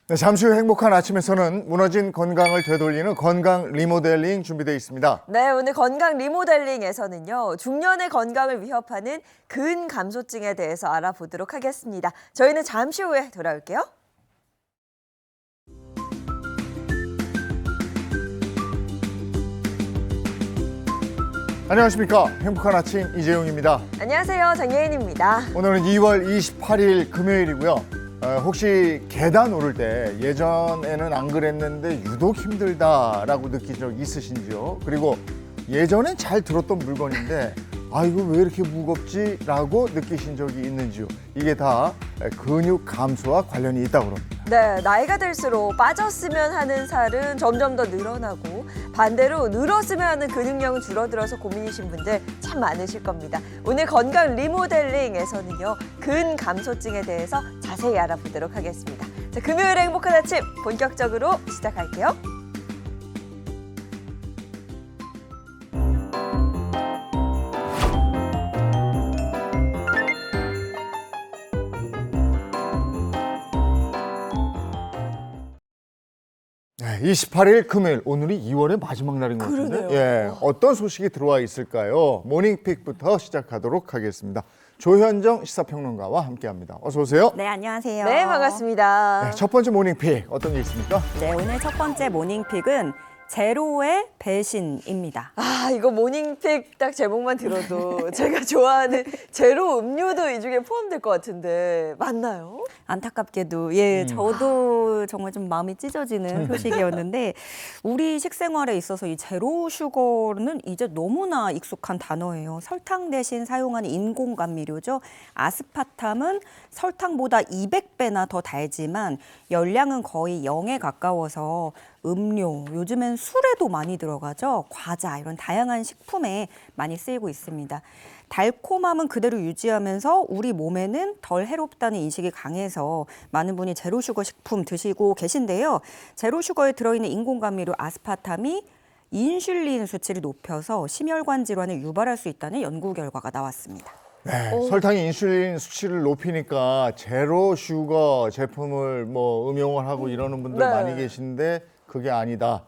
네, 잠시 후 행복한 아침에서는 무너진 건강을 되돌리는 건강 리모델링 준비되어 있습니다. 네, 오늘 건강 리모델링에서는요, 중년의 건강을 위협하는 근감소증에 대해서 알아보도록 하겠습니다. 저희는 잠시 후에 돌아올게요. 안녕하십니까. 행복한 아침 이재용입니다. 안녕하세요, 장예인입니다. 오늘은 2월 28일 금요일이고요. 혹시 계단 오를 때 예전에는 안 그랬는데 유독 힘들다라고 느낀 적 있으신지요? 그리고 예전엔 잘 들었던 물건인데 아 이거 왜 이렇게 무겁지? 라고 느끼신 적이 있는지요? 이게 다 근육 감소와 관련이 있다고 합니다. 네, 나이가 들수록 빠졌으면 하는 살은 점점 더 늘어나고 반대로 늘었으면 하는 근육량은 줄어들어서 고민이신 분들 참 많으실 겁니다. 오늘 건강 리모델링에서는요, 근감소증에 대해서 자세히 알아보도록 하겠습니다. 자, 금요일의 행복한 아침 본격적으로 시작할게요. 네, 28일 금요일, 오늘이 2월의 마지막 날인 것 같은데 그러네요. 예, 어떤 소식이 들어와 있을까요? 모닝픽부터 시작하도록 하겠습니다. 조현정 시사평론가와 함께합니다. 어서 오세요. 네, 안녕하세요. 네, 반갑습니다. 네, 첫 번째 모닝픽 어떤 게 있습니까? 네, 오늘 첫 번째 모닝픽은 제로의 배신입니다. 아, 이거 모닝픽 딱 제목만 들어도 제가 좋아하는 제로 음료도 이 중에 포함될 것 같은데 맞나요? 안타깝게도 저도 정말 좀 마음이 찢어지는 소식이었는데 우리 식생활에 있어서 이 제로 슈거는 이제 너무나 익숙한 단어예요. 설탕 대신 사용하는 인공 감미료죠. 아스파탐은 설탕보다 200배나 더 달지만 열량은 거의 0에 가까워서 음료, 요즘엔 술에도 많이 들어가죠. 과자, 이런 다양한 식품에 많이 쓰이고 있습니다. 달콤함은 그대로 유지하면서 우리 몸에는 덜 해롭다는 인식이 강해서 많은 분이 제로슈거 식품 드시고 계신데요. 제로슈거에 들어있는 인공감미료 아스파탐이 인슐린 수치를 높여서 심혈관 질환을 유발할 수 있다는 연구 결과가 나왔습니다. 네, 설탕이 인슐린 수치를 높이니까 제로 슈거 제품을 뭐 음용을 하고 이러는 분들 네. 많이 계신데 그게 아니다.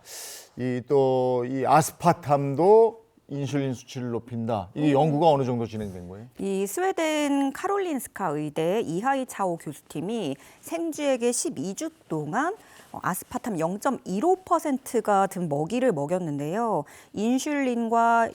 이 아스파탐도 인슐린 수치를 높인다. 이 연구가 어느 정도 진행된 거예요? 이 스웨덴 카롤린스카 의대 이하이 차오 교수팀이 생쥐에게 12주 동안 아스파탐 0.15%가 든 먹이를 먹였는데요. 인슐린과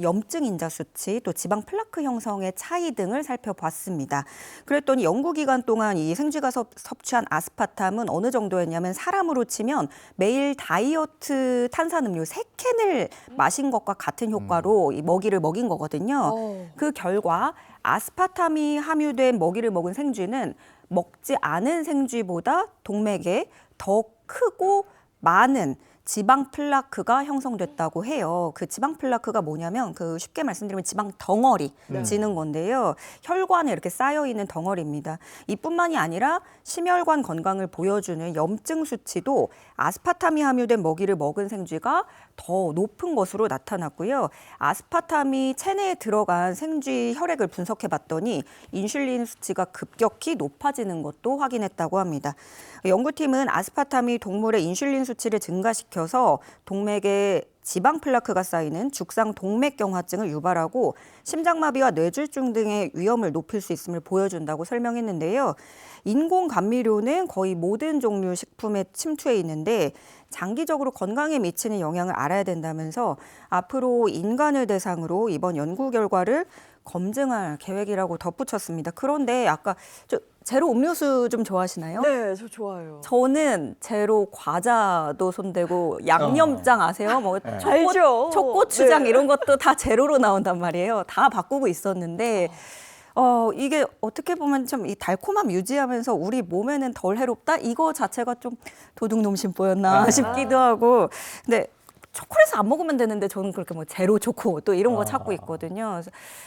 염증 인자 수치, 또 지방 플라크 형성의 차이 등을 살펴봤습니다. 그랬더니 연구 기간 동안 이 생쥐가 섭취한 아스파탐은 어느 정도였냐면 사람으로 치면 매일 다이어트 탄산음료 3캔을 마신 것과 같은 효과로 이 먹이를 먹인 거거든요. 그 결과 아스파탐이 함유된 먹이를 먹은 생쥐는 먹지 않은 생쥐보다 동맥에 더 크고 많은 지방 플라크가 형성됐다고 해요. 그 지방 플라크가 뭐냐면 쉽게 말씀드리면 지방 덩어리 지는 건데요. 혈관에 이렇게 쌓여 있는 덩어리입니다. 이뿐만이 아니라 심혈관 건강을 보여주는 염증 수치도 아스파탐이 함유된 먹이를 먹은 생쥐가 더 높은 것으로 나타났고요. 아스파탐이 체내에 들어간 생쥐 혈액을 분석해 봤더니 인슐린 수치가 급격히 높아지는 것도 확인했다고 합니다. 연구팀은 아스파탐이 동물의 인슐린 수치를 증가시켜서 동맥에 지방 플라크가 쌓이는 죽상 동맥경화증을 유발하고 심장마비와 뇌졸중 등의 위험을 높일 수 있음을 보여준다고 설명했는데요. 인공 감미료는 거의 모든 종류 식품에 침투해 있는데 장기적으로 건강에 미치는 영향을 알아야 된다면서 앞으로 인간을 대상으로 이번 연구 결과를 검증할 계획이라고 덧붙였습니다. 그런데 아까 제로 음료수 좀 좋아하시나요? 네, 저 좋아요. 저는 제로 과자도 손대고 양념장 아세요? 뭐 알죠. 초고추장 네. 이런 것도 다 제로로 나온단 말이에요. 다 바꾸고 있었는데 이게 어떻게 보면 좀 이 달콤함 유지하면서 우리 몸에는 덜 해롭다? 이거 자체가 좀 도둑놈심보였나 싶기도 하고. 근데 초콜릿을 안 먹으면 되는데 저는 그렇게 뭐 제로 초코 또 이런 거 찾고 있거든요.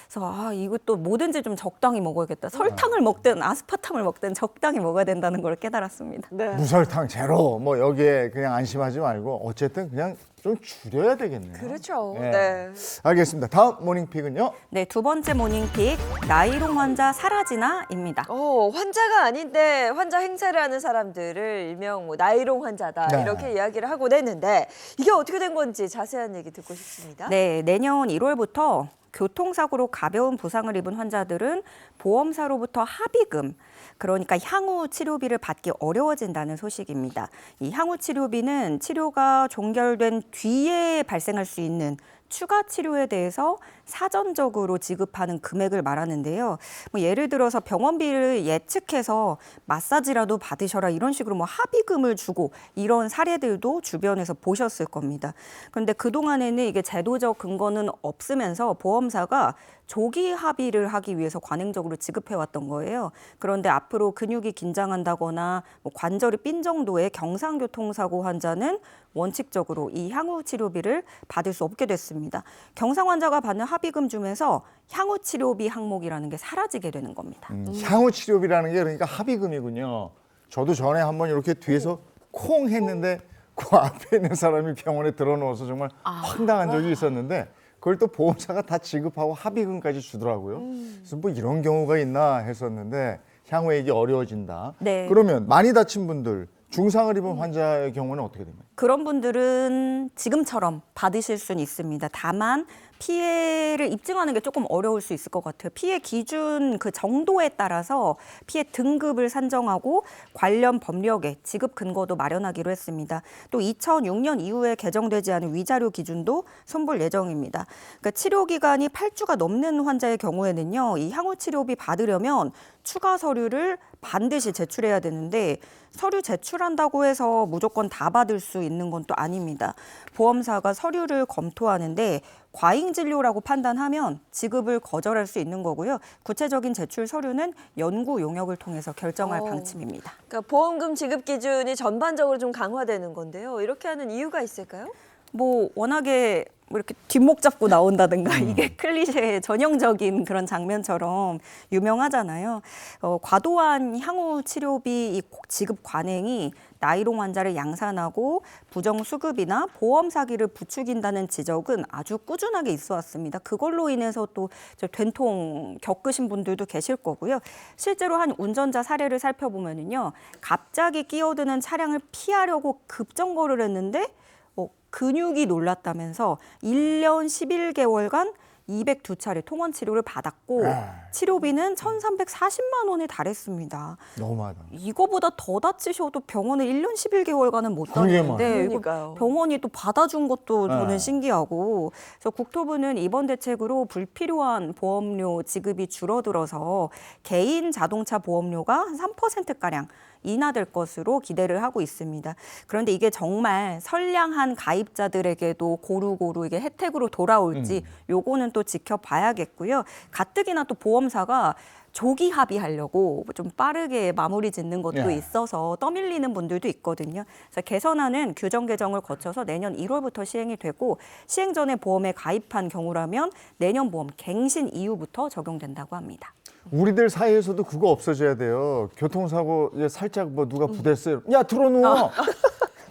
그래서 이것도 뭐든지 좀 적당히 먹어야겠다. 설탕을 먹든 아스파탐을 먹든 적당히 먹어야 된다는 걸 깨달았습니다. 네. 무설탕 제로 뭐 여기에 그냥 안심하지 말고 어쨌든 그냥 좀 줄여야 되겠네요. 그렇죠. 네. 네. 알겠습니다. 다음 모닝픽은요? 네, 두 번째 모닝픽 나이롱 환자 사라지나입니다. 환자가 아닌데 환자 행세를 하는 사람들을 일명 뭐 나이롱 환자다 네. 이렇게 이야기를 하곤 했는데 이게 어떻게 된 건지 자세한 얘기 듣고 싶습니다. 네, 내년 1월부터 교통사고로 가벼운 부상을 입은 환자들은 보험사로부터 합의금, 그러니까 향후 치료비를 받기 어려워진다는 소식입니다. 이 향후 치료비는 치료가 종결된 뒤에 발생할 수 있는 추가 치료에 대해서 사전적으로 지급하는 금액을 말하는데요. 뭐 예를 들어서 병원비를 예측해서 마사지라도 받으셔라 이런 식으로 뭐 합의금을 주고 이런 사례들도 주변에서 보셨을 겁니다. 그런데 그동안에는 이게 제도적 근거는 없으면서 보험사가 조기 합의를 하기 위해서 관행적으로 지급해왔던 거예요. 그런데 앞으로 근육이 긴장한다거나 뭐 관절이 삔 정도의 경상교통사고 환자는 원칙적으로 이 향후 치료비를 받을 수 없게 됐습니다. 경상 환자가 받는 합의금 중에서 향후 치료비 항목이라는 게 사라지게 되는 겁니다. 향후 치료비라는 게 그러니까 합의금이군요. 저도 전에 한번 이렇게 뒤에서 콩 했는데 그 앞에 있는 사람이 병원에 들어넣어서 정말 황당한 적이 있었는데 그걸 또 보험사가 다 지급하고 합의금까지 주더라고요. 그래서 뭐 이런 경우가 있나 했었는데 향후에 이게 어려워진다. 네. 그러면 많이 다친 분들, 중상을 입은 환자의 경우는 어떻게 됩니까? 그런 분들은 지금처럼 받으실 수는 있습니다. 다만 피해를 입증하는 게 조금 어려울 수 있을 것 같아요. 피해 기준 그 정도에 따라서 피해 등급을 산정하고 관련 법령에 지급 근거도 마련하기로 했습니다. 또 2006년 이후에 개정되지 않은 위자료 기준도 손볼 예정입니다. 그러니까 치료 기간이 8주가 넘는 환자의 경우에는요, 이 향후 치료비 받으려면 추가 서류를 반드시 제출해야 되는데 서류 제출한다고 해서 무조건 다 받을 수 있는 건 또 아닙니다. 보험사가 서류를 검토하는데 과잉 진료라고 판단하면 지급을 거절할 수 있는 거고요. 구체적인 제출 서류는 연구 용역을 통해서 결정할 방침입니다. 그러니까 보험금 지급 기준이 전반적으로 좀 강화되는 건데요. 이렇게 하는 이유가 있을까요? 뭐 워낙에 뭐 이렇게 뒷목 잡고 나온다든가 이게 클리셰 전형적인 그런 장면처럼 유명하잖아요. 과도한 향후 치료비 이 지급 관행이 나이롱 환자를 양산하고 부정 수급이나 보험 사기를 부추긴다는 지적은 아주 꾸준하게 있어 왔습니다. 그걸로 인해서 또 된통 겪으신 분들도 계실 거고요. 실제로 한 운전자 사례를 살펴보면요, 갑자기 끼어드는 차량을 피하려고 급정거를 했는데 근육이 놀랐다면서 1년 11개월간 202차례 통원 치료를 받았고 치료비는 1,340만 원에 달했습니다. 너무하다. 이거보다 더 다치셔도 병원에 1년 11개월간은 못 그러게 다니는데 말이에요. 이거 그러니까요. 병원이 또 받아준 것도 저는 네. 신기하고, 그래서 국토부는 이번 대책으로 불필요한 보험료 지급이 줄어들어서 개인 자동차 보험료가 한 3%가량 인하될 것으로 기대를 하고 있습니다. 그런데 이게 정말 선량한 가입자들에게도 고루고루 이게 혜택으로 돌아올지 요거는 또 지켜봐야겠고요. 가뜩이나 또 보험사가 조기 합의하려고 좀 빠르게 마무리 짓는 것도 예. 있어서 떠밀리는 분들도 있거든요. 그래서 개선안은 규정 개정을 거쳐서 내년 1월부터 시행이 되고 시행 전에 보험에 가입한 경우라면 내년 보험 갱신 이후부터 적용된다고 합니다. 우리들 사이에서도 그거 없어져야 돼요. 교통사고 살짝 뭐 누가 부댔어요. 야 들어누워.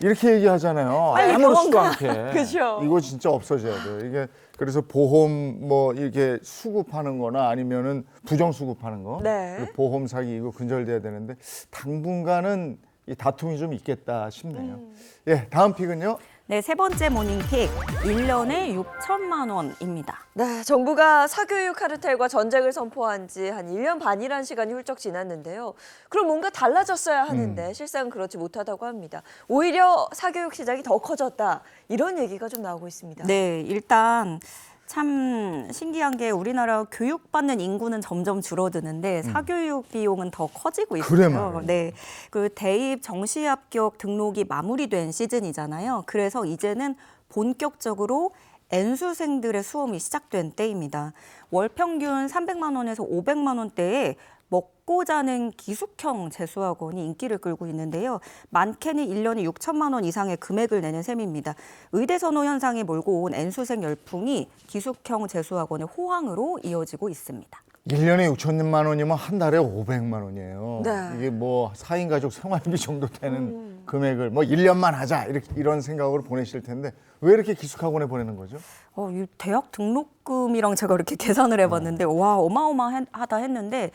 이렇게 얘기하잖아요. 빨리 아무렇지도 병원 않게. 그죠. 이거 진짜 없어져야 돼요. 이게 그래서 보험 뭐 이렇게 수급하는 거나 아니면은 부정 수급하는 거. 네. 보험 사기 이거 근절돼야 되는데 당분간은 이 다툼이 좀 있겠다 싶네요. 예, 다음 픽은요. 네, 세 번째 모닝픽 1년에 6천만 원입니다. 네, 정부가 사교육 카르텔과 전쟁을 선포한 지 한 1년 반이라는 시간이 훌쩍 지났는데요. 그럼 뭔가 달라졌어야 하는데 실상은 그렇지 못하다고 합니다. 오히려 사교육 시장이 더 커졌다. 이런 얘기가 좀 나오고 있습니다. 네, 일단 참 신기한 게 우리나라 교육받는 인구는 점점 줄어드는데 사교육 비용은 더 커지고 있어요. 그래 말이에요. 네, 그 대입 정시 합격 등록이 마무리된 시즌이잖아요. 그래서 이제는 본격적으로 N수생들의 수험이 시작된 때입니다. 월 평균 300만 원에서 500만 원대에 먹고 자는 기숙형 재수학원이 인기를 끌고 있는데요. 많게는 1년에 6천만 원 이상의 금액을 내는 셈입니다. 의대 선호 현상이 몰고 온 N수생 열풍이 기숙형 재수학원의 호황으로 이어지고 있습니다. 1년에 6천만 원이면 한 달에 500만 원이에요. 네. 이게 뭐 4인 가족 생활비 정도 되는 금액을 뭐 1년만 하자 이런 생각으로 보내실 텐데 왜 이렇게 기숙학원에 보내는 거죠? 이 대학 등록금이랑 제가 이렇게 계산을 해봤는데 와 어마어마하다 했는데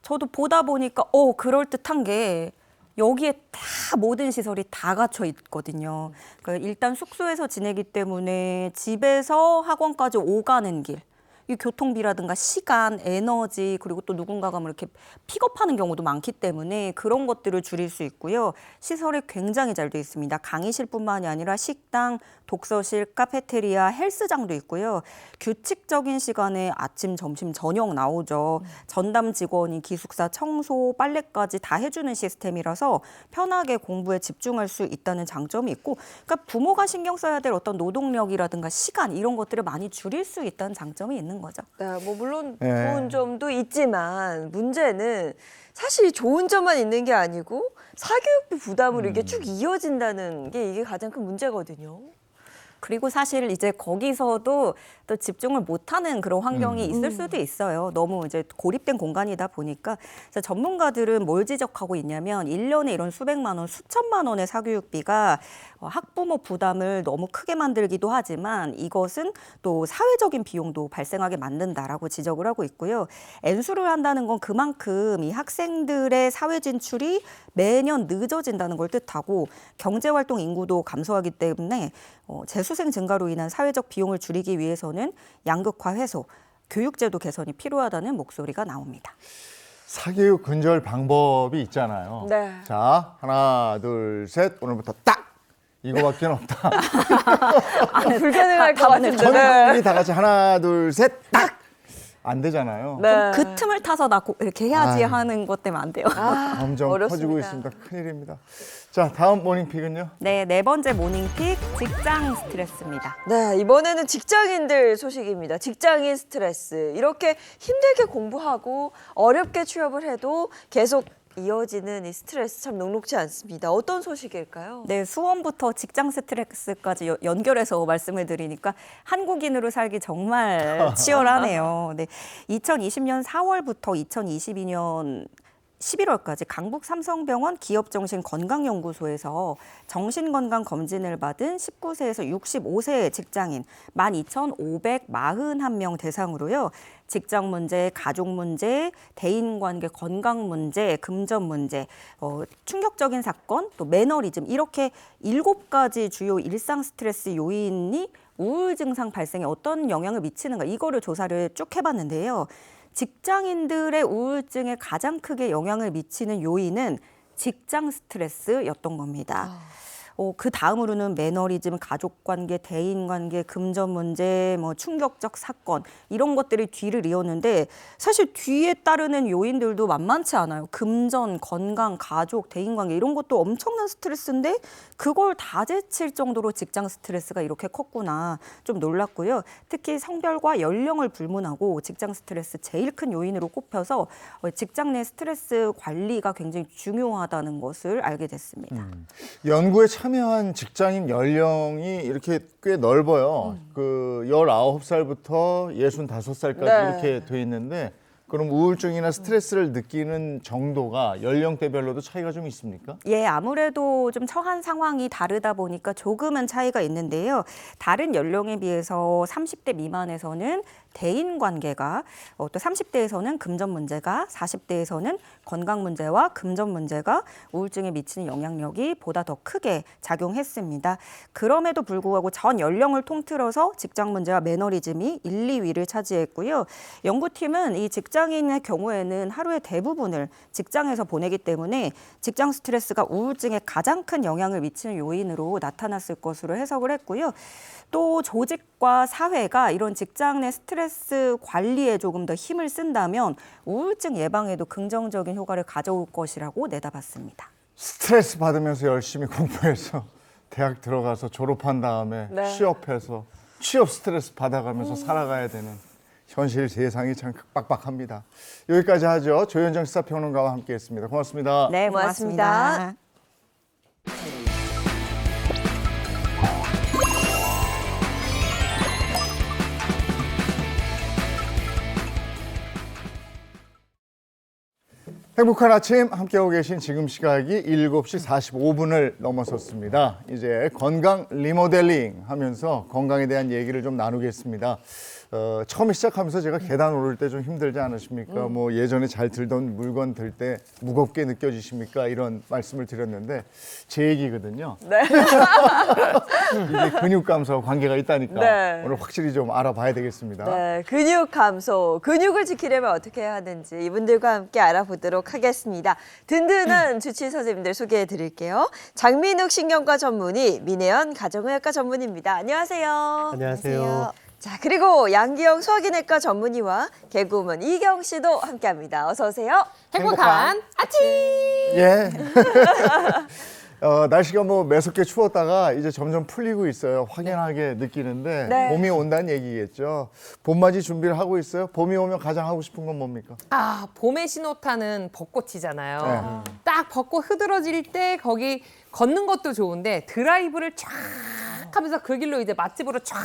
저도 보다 보니까 그럴듯한 게 여기에 다 모든 시설이 다 갖춰 있거든요. 그러니까 일단 숙소에서 지내기 때문에 집에서 학원까지 오가는 길, 이 교통비라든가 시간, 에너지 그리고 또 누군가가 뭐 이렇게 픽업하는 경우도 많기 때문에 그런 것들을 줄일 수 있고요. 시설이 굉장히 잘 돼 있습니다. 강의실뿐만이 아니라 식당, 독서실, 카페테리아, 헬스장도 있고요. 규칙적인 시간에 아침, 점심, 저녁 나오죠. 전담 직원이 기숙사 청소, 빨래까지 다 해주는 시스템이라서 편하게 공부에 집중할 수 있다는 장점이 있고, 그러니까 부모가 신경 써야 될 어떤 노동력이라든가 시간 이런 것들을 많이 줄일 수 있다는 장점이 있는 거죠. 네, 뭐 물론 네. 좋은 점도 있지만 문제는 사실 좋은 점만 있는 게 아니고 사교육비 부담으로 이게 쭉 이어진다는 게 이게 가장 큰 문제거든요. 그리고 사실 이제 거기서도 또 집중을 못하는 그런 환경이 있을 수도 있어요. 너무 이제 고립된 공간이다 보니까. 그래서 전문가들은 뭘 지적하고 있냐면 1년에 이런 수백만 원, 수천만 원의 사교육비가 학부모 부담을 너무 크게 만들기도 하지만 이것은 또 사회적인 비용도 발생하게 만든다라고 지적을 하고 있고요. N수를 한다는 건 그만큼 이 학생들의 사회 진출이 매년 늦어진다는 걸 뜻하고 경제활동 인구도 감소하기 때문에 재수생 증가로 인한 사회적 비용을 줄이기 위해서는 양극화 해소, 교육제도 개선이 필요하다는 목소리가 나옵니다. 사교육 근절 방법이 있잖아요. 네. 자, 하나, 둘, 셋. 오늘부터 딱! 이거밖에 없다. 불가능할 것 같은데. 전 네. 국민이 다 같이 하나, 둘, 셋. 딱! 안 되잖아요. 네. 그 틈을 타서 이렇게 해야지 아유. 하는 것 때문에 안 돼요. 점점 어렵습니다. 커지고 있습니다. 큰일입니다. 자, 다음 모닝픽은요? 네, 네 번째 모닝픽 직장 스트레스입니다. 네, 이번에는 직장인들 소식입니다. 직장인 스트레스. 이렇게 힘들게 공부하고 어렵게 취업을 해도 계속 이어지는 이 스트레스 참 녹록지 않습니다. 어떤 소식일까요? 네, 수원부터 직장 스트레스까지 연결해서 말씀을 드리니까 한국인으로 살기 정말 치열하네요. 네, 2020년 4월부터 2022년 11월까지 강북 삼성병원 기업정신건강연구소에서 정신건강검진을 받은 19세에서 65세 직장인 12,541명 대상으로요. 직장 문제, 가족 문제, 대인관계 건강 문제, 금전 문제, 충격적인 사건, 또 매너리즘 이렇게 7가지 주요 일상 스트레스 요인이 우울 증상 발생에 어떤 영향을 미치는가 이거를 조사를 쭉 해봤는데요. 직장인들의 우울증에 가장 크게 영향을 미치는 요인은 직장 스트레스였던 겁니다. 그 다음으로는 매너리즘, 가족관계, 대인관계, 금전 문제, 뭐 충격적 사건 이런 것들이 뒤를 이었는데 사실 뒤에 따르는 요인들도 만만치 않아요. 금전, 건강, 가족, 대인관계 이런 것도 엄청난 스트레스인데 그걸 다 제칠 정도로 직장 스트레스가 이렇게 컸구나 좀 놀랐고요. 특히 성별과 연령을 불문하고 직장 스트레스 제일 큰 요인으로 꼽혀서 직장 내 스트레스 관리가 굉장히 중요하다는 것을 알게 됐습니다. 연구에 참여한 직장인 연령이 이렇게 꽤 넓어요. 그 19살부터 65살까지 네. 이렇게 돼 있는데 그럼 우울증이나 스트레스를 느끼는 정도가 연령대별로도 차이가 좀 있습니까? 예, 아무래도 좀 처한 상황이 다르다 보니까 조금은 차이가 있는데요. 다른 연령에 비해서 30대 미만에서는 대인 관계가 또 30대에서는 금전 문제가 40대에서는 건강 문제와 금전 문제가 우울증에 미치는 영향력이 보다 더 크게 작용했습니다. 그럼에도 불구하고 전 연령을 통틀어서 직장 문제와 매너리즘이 1, 2위를 차지했고요. 연구팀은 이 직장인의 경우에는 하루의 대부분을 직장에서 보내기 때문에 직장 스트레스가 우울증에 가장 큰 영향을 미치는 요인으로 나타났을 것으로 해석을 했고요. 또 조직과 사회가 이런 직장 내 스트레스 관리에 조금 더 힘을 쓴다면 우울증 예방에도 긍정적인 효과를 가져올 것이라고 내다봤습니다. 스트레스 받으면서 열심히 공부해서 대학 들어가서 졸업한 다음에 네. 취업해서 취업 스트레스 받아가면서 살아가야 되는 현실 세상이 참 빡빡합니다. 여기까지 하죠. 조현정 시사평론가와 함께했습니다. 고맙습니다. 네, 고맙습니다. 고맙습니다. 행복한 아침 함께하고 계신 지금 시각이 7시 45분을 넘어섰습니다. 이제 건강 리모델링 하면서 건강에 대한 얘기를 좀 나누겠습니다. 처음에 시작하면서 제가 계단 오를 때 좀 힘들지 않으십니까? 뭐 예전에 잘 들던 물건 들 때 무겁게 느껴지십니까? 이런 말씀을 드렸는데 제 얘기거든요. 네. 이게 근육 감소와 관계가 있다니까 네. 오늘 확실히 좀 알아봐야 되겠습니다. 네, 근육 감소, 근육을 지키려면 어떻게 해야 하는지 이분들과 함께 알아보도록 하겠습니다. 든든한 주치 선생님들 소개해 드릴게요. 장민욱 신경과 전문의, 민혜연 가정의학과 전문의입니다. 안녕하세요. 안녕하세요. 자, 그리고 양기영 소화기내과 전문의와 개그우먼 이경 씨도 함께합니다. 어서 오세요. 행복한 아침. 예. 날씨가 뭐 매섭게 추웠다가 이제 점점 풀리고 있어요. 확연하게 느끼는데 네. 봄이 온다는 얘기겠죠. 봄맞이 준비를 하고 있어요. 봄이 오면 가장 하고 싶은 건 뭡니까? 아, 봄의 신호탄은 벚꽃이잖아요. 네. 딱 벚꽃 흐드러질 때 거기 걷는 것도 좋은데 드라이브를 쫙 하면서 그 길로 이제 맛집으로 쫙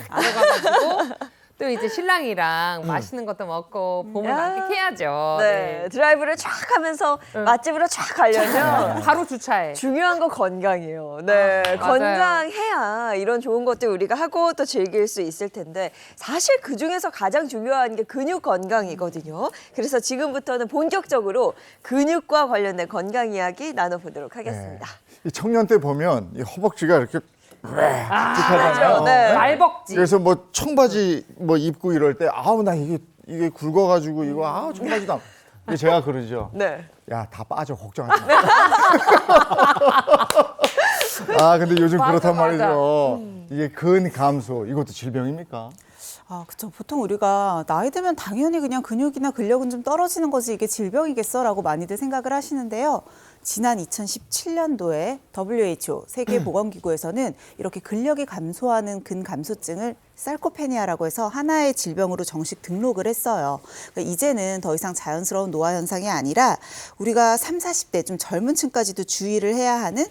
들어가가지고 또 이제 신랑이랑 맛있는 것도 먹고 봄을 야. 만끽해야죠. 네, 드라이브를 쫙 하면서 맛집으로 쫙 가려면 바로 주차해. 중요한 건 건강이에요. 네, 맞아요. 건강해야 이런 좋은 것들 우리가 하고 또 즐길 수 있을 텐데 사실 그 중에서 가장 중요한 게 근육 건강이거든요. 그래서 지금부터는 본격적으로 근육과 관련된 건강 이야기 나눠보도록 하겠습니다. 이 청년 때 보면 이 허벅지가 이렇게 하잖아요. 그렇죠. 네. 말벅지. 그래서 뭐 청바지 뭐 입고 이럴 때 아우 나 이게 굵어가지고 이거 아우 청바지도 안. 제가 그러죠. 네. 야 다 빠져 걱정하지 마. 아 근데 요즘 맞아, 그렇단 맞아. 말이죠. 이게 근 감소 이것도 질병입니까? 아, 그쵸. 보통 우리가 나이 들면 당연히 그냥 근육이나 근력은 좀 떨어지는 거지 이게 질병이겠어라고 많이들 생각을 하시는데요. 지난 2017년도에 WHO 세계보건기구에서는 이렇게 근력이 감소하는 근감소증을 sarcopenia라고 해서 하나의 질병으로 정식 등록을 했어요. 그러니까 이제는 더 이상 자연스러운 노화 현상이 아니라 우리가 30, 40대 좀 젊은 층까지도 주의를 해야 하는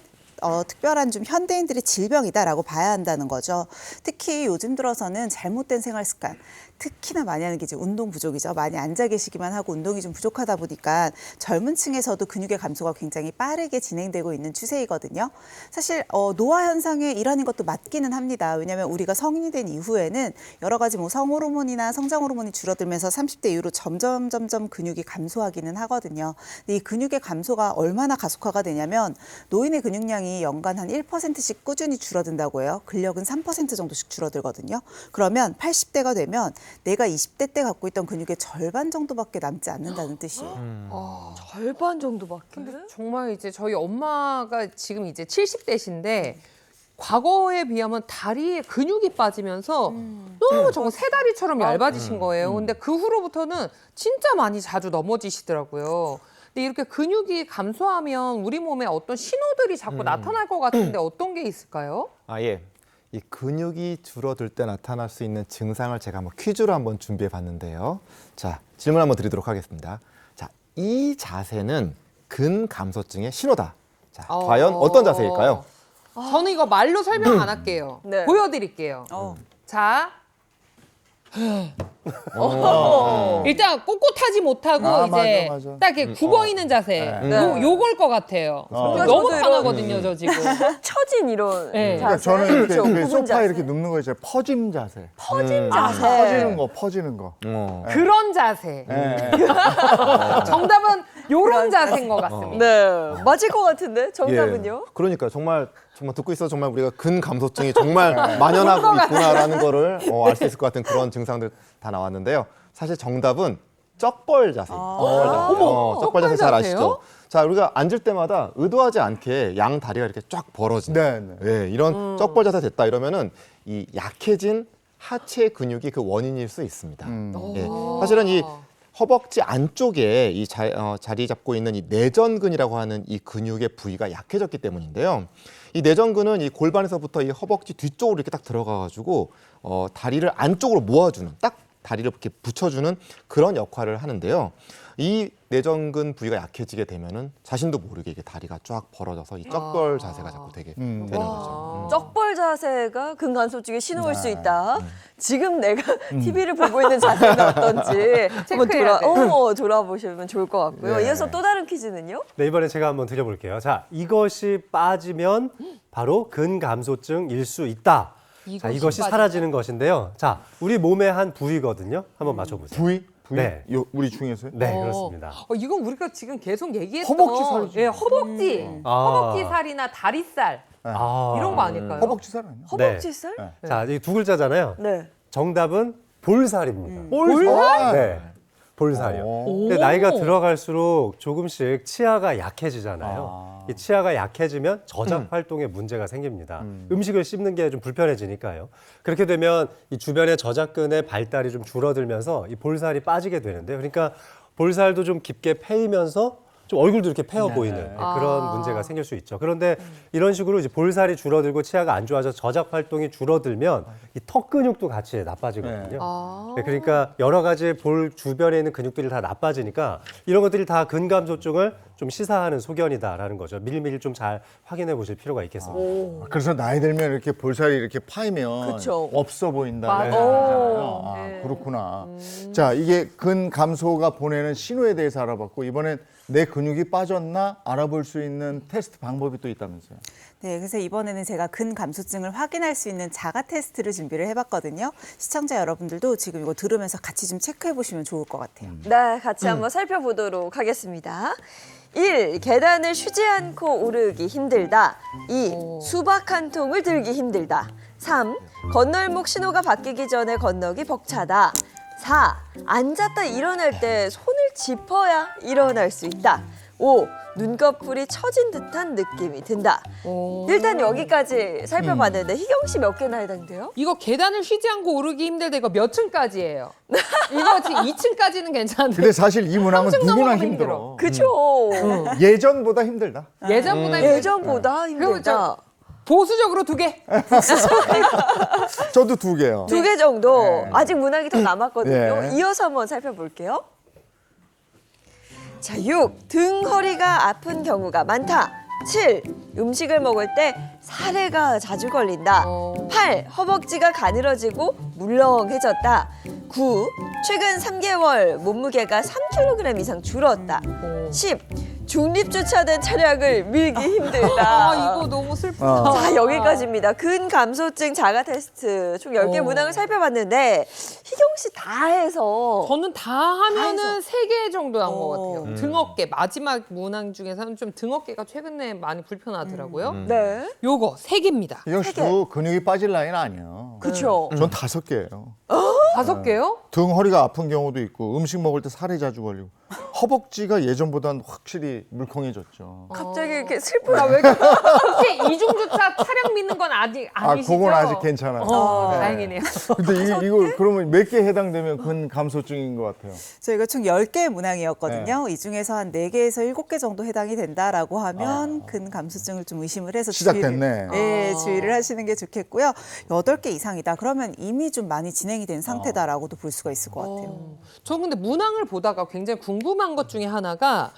특별한 좀 현대인들의 질병이다라고 봐야 한다는 거죠. 특히 요즘 들어서는 잘못된 생활 습관, 특히나 많이 하는 게 이제 운동 부족이죠. 많이 앉아 계시기만 하고 운동이 좀 부족하다 보니까 젊은 층에서도 근육의 감소가 굉장히 빠르게 진행되고 있는 추세이거든요. 사실 노화 현상의 일환인 것도 맞기는 합니다. 왜냐하면 우리가 성인이 된 이후에는 여러 가지 뭐 성호르몬이나 성장 호르몬이 줄어들면서 30대 이후로 점점 근육이 감소하기는 하거든요. 근데 이 근육의 감소가 얼마나 가속화가 되냐면 노인의 근육량이 연간 한 1%씩 꾸준히 줄어든다고 해요. 근력은 3% 정도씩 줄어들거든요. 그러면 80대가 되면 내가 20대 때 갖고 있던 근육의 절반 정도밖에 남지 않는다는 뜻이에요. 절반 정도밖에. 근데 정말 이제 저희 엄마가 지금 이제 70대신데 과거에 비하면 다리에 근육이 빠지면서 너무 정말 새 다리처럼 얇아지신 거예요. 근데 그 후로부터는 진짜 많이 자주 넘어지시더라고요. 근데 이렇게 근육이 감소하면 우리 몸에 어떤 신호들이 자꾸 나타날 것 같은데 어떤 게 있을까요? 예. 이 근육이 줄어들 때 나타날 수 있는 증상을 제가 한번 퀴즈로 한번 준비해 봤는데요. 자, 질문 한번 드리도록 하겠습니다. 자, 이 자세는 근감소증의 신호다. 자, 과연 어떤 자세일까요? 저는 이거 말로 설명 안 할게요. 네. 보여드릴게요. 자. 일단 꼿꼿하지 못하고 아, 이제 맞아. 딱 이렇게 굽어 있는 자세. 요걸 것 같아요. 너무 저도 편하거든요, 저 지금. 처진 이런 네. 그러니까 자세. 저는 이렇게 그렇죠. 구분 소파에 자세. 이렇게 눕는 거 있잖아요. 퍼짐 자세. 퍼진 자세. 퍼지는 거. 그런 자세. 예. 정답은 요런 자세인 것 같습니다. 네, 맞을 것 같은데 정답은요? 그러니까 정말 듣고 있어 정말 우리가 근감소증이 정말 만연하고 있구나라는 거를 알 수 있을 것 같은 그런 증상들 다 나왔는데요. 사실 정답은 쩍벌 자세. 쩍벌 자세 잘 자세요? 아시죠? 자, 우리가 앉을 때마다 의도하지 않게 양 다리가 이렇게 쫙 벌어진다. 네. 예, 이런 쩍벌 자세 됐다 이러면은 이 약해진 하체 근육이 그 원인일 수 있습니다. 예, 사실은 이 허벅지 안쪽에 이 자리 잡고 있는 이 내전근이라고 하는 이 근육의 부위가 약해졌기 때문인데요. 이 내전근은 이 골반에서부터 이 허벅지 뒤쪽으로 이렇게 딱 들어가가지고 다리를 안쪽으로 모아주는 딱 다리를 이렇게 붙여주는 그런 역할을 하는데요. 이 내전근 부위가 약해지게 되면은 자신도 모르게 이게 다리가 쫙 벌어져서 이 쩍벌 자세가 자꾸 되게 되는 거죠. 쩍벌 자세가 근간소증의 신호일 수 있다. 지금 내가 TV를 보고 있는 자세는 어떤지 한번 체크해야 돼. 돌아보시면 좋을 것 같고요. 네. 이어서 또 다른 퀴즈는요? 네, 이번에 제가 한번 드려볼게요. 자, 이것이 빠지면 바로 근감소증일 수 있다. 자, 이것이 빠진다. 사라지는 것인데요. 자, 우리 몸의 한 부위거든요. 한번 맞춰보세요. 부위? 네. 우리 중에서요? 네, 그렇습니다. 이건 우리가 지금 계속 얘기했던 허벅지 살이죠. 예, 허벅지, 아. 허벅지 살이나 다리살 아. 이런 거 아닐까요? 허벅지 살 아니야? 허벅지살? 네. 자, 이 두 글자잖아요. 네. 정답은 볼살입니다. 볼살? 네. 볼살이요. 오. 근데 나이가 들어갈수록 조금씩 치아가 약해지잖아요. 이 치아가 약해지면 저작 활동에 문제가 생깁니다. 음식을 씹는 게 좀 불편해지니까요. 그렇게 되면 이 주변의 저작근의 발달이 좀 줄어들면서 이 볼살이 빠지게 되는데요. 그러니까 볼살도 좀 깊게 패이면서 좀 얼굴도 이렇게 패어 보이는 그런 문제가 생길 수 있죠. 그런데 이런 식으로 이제 볼살이 줄어들고 치아가 안 좋아져 저작 활동이 줄어들면 이 턱 근육도 같이 나빠지거든요. 네, 그러니까 여러 가지 볼 주변에 있는 근육들이 다 나빠지니까 이런 것들이 다 근감소증을 좀 시사하는 소견이다라는 거죠. 미리미리 좀 잘 확인해 보실 필요가 있겠습니다. 그래서 나이 들면 이렇게 볼살이 이렇게 파이면 그쵸. 없어 보인다. 맞아요. 그러잖아요. 네. 그렇구나. 자, 이게 근감소가 보내는 신호에 대해서 알아봤고 이번엔 내 근육이 빠졌나 알아볼 수 있는 테스트 방법이 또 있다면서요. 네, 그래서 이번에는 제가 근감소증을 확인할 수 있는 자가 테스트를 준비를 해봤거든요. 시청자 여러분들도 지금 이거 들으면서 같이 좀 체크해 보시면 좋을 것 같아요. 네, 같이 한번 살펴보도록 하겠습니다. 1. 계단을 쉬지 않고 오르기 힘들다. 2. 수박 한 통을 들기 힘들다. 3. 건널목 신호가 바뀌기 전에 건너기 벅차다. 4. 앉았다 일어날 때 손을 짚어야 일어날 수 있다. 5. 눈꺼풀이 처진 듯한 느낌이 든다. 일단 여기까지 살펴봤는데 희경 씨 몇 개나 해당돼요? 이거 계단을 쉬지 않고 오르기 힘들다. 이거 몇 층까지예요? 이거 지금 2층까지는 괜찮은데 근데 사실 이 문항은 삼층 누구나 넘어가면 힘들어. 그쵸. 예전보다 힘들다. 예전보다 힘들다. 예전보다 힘들다. 보수적으로 2개. 저도 2개요. 2개 정도. 네. 아직 문항이 더 남았거든요. 네. 이어서 한번 살펴볼게요. 자, 6. 등 허리가 아픈 경우가 많다. 7. 음식을 먹을 때 사례가 자주 걸린다. 8. 허벅지가 가늘어지고 물렁해졌다. 9. 최근 3개월 몸무게가 3kg 이상 줄었다. 10. 중립주차된 차량을 밀기 힘들다. 아, 이거 너무 슬프다. 자, 여기까지입니다. 근감소증 자가 테스트 총 10개 문항을 살펴봤는데 희경 씨 다 해서 저는 다 하면은 3개 정도 한 것 같아요. 등 어깨 마지막 문항 중에서는 좀 등 어깨가 최근에 많이 불편하더라고요. 네. 요거 3개입니다. 희경 씨도 근육이 빠질 나이는 아니에요. 그렇죠. 전 5개예요. 5개요? 등 허리가 아픈 경우도 있고 음식 먹을 때 살이 자주 걸리고 허벅지가 예전보다는 확실히 물컹해졌죠. 갑자기 이렇게 슬프다. 왜 혹시 이중주차 차량 믿는 건 아직 아니시죠? 그건 아직 괜찮아요. 네. 다행이네요. 근데 이거 그러면 몇 개 해당되면 근감소증인 것 같아요. 저희가 총 10개의 문항이었거든요. 이 중에서 한 4개에서 7개 정도 해당이 된다라고 하면 근감소증을 좀 의심을 해서 시작됐네. 주의를 하시는 게 좋겠고요. 8개 이상이다. 그러면 이미 좀 많이 진행이 된 상태다라고도 볼 수가 있을 것 같아요. 저 근데 문항을 보다가 굉장히 궁금한 것 중에 하나가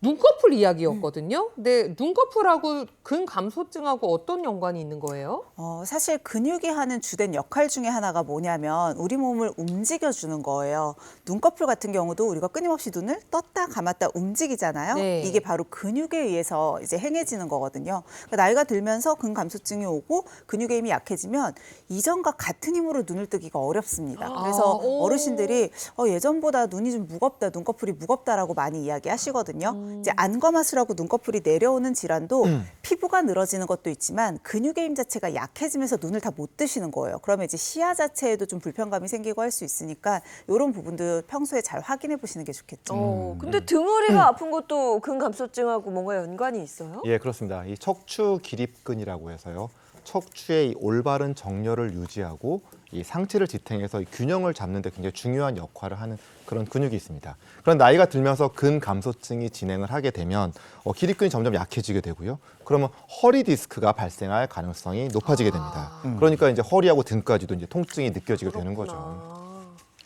눈꺼풀 이야기였거든요. 근데 눈꺼풀하고 근감소증하고 어떤 연관이 있는 거예요? 사실 근육이 하는 주된 역할 중에 하나가 뭐냐면 우리 몸을 움직여주는 거예요. 눈꺼풀 같은 경우도 우리가 끊임없이 눈을 떴다 감았다 움직이잖아요. 네. 이게 바로 근육에 의해서 이제 행해지는 거거든요. 그러니까 나이가 들면서 근감소증이 오고 근육의 힘이 약해지면 이전과 같은 힘으로 눈을 뜨기가 어렵습니다. 그래서 어르신들이 예전보다 눈이 좀 무겁다, 눈꺼풀이 무겁다라고 많이 이야기하시거든요. 이제 안검하수라고 눈꺼풀이 내려오는 질환도 피부가 늘어지는 것도 있지만 근육의 힘 자체가 약해지면서 눈을 다 못 뜨시는 거예요. 그러면 이제 시야 자체에도 좀 불편감이 생기고 할 수 있으니까 이런 부분들 평소에 잘 확인해 보시는 게 좋겠죠. 근데 등허리가 아픈 것도 근감소증하고 뭔가 연관이 있어요? 예, 그렇습니다. 이 척추 기립근이라고 해서요. 척추의 이 올바른 정렬을 유지하고 이 상체를 지탱해서 이 균형을 잡는 데 굉장히 중요한 역할을 하는 그런 근육이 있습니다. 그런 나이가 들면서 근감소증이 진행을 하게 되면 기립근이 점점 약해지게 되고요. 그러면 허리 디스크가 발생할 가능성이 높아지게 됩니다. 그러니까 이제 허리하고 등까지도 이제 통증이 느껴지게 되는 거죠.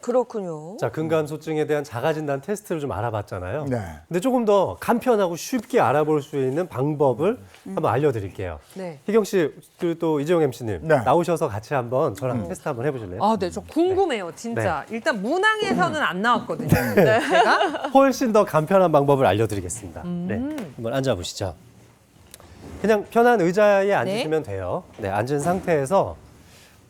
그렇군요. 자, 근감소증에 대한 자가진단 테스트를 좀 알아봤잖아요. 네. 근데 조금 더 간편하고 쉽게 알아볼 수 있는 방법을 한번 알려드릴게요. 네. 희경 씨, 그리고 또 이재용 MC님 네. 나오셔서 같이 한번 저랑 테스트 한번 해보실래요? 아, 네, 저 궁금해요, 진짜. 일단 문항에서는 안 나왔거든요. 제가. 훨씬 더 간편한 방법을 알려드리겠습니다. 네, 한번 앉아보시죠. 그냥 편한 의자에 앉으시면 돼요. 네, 앉은 상태에서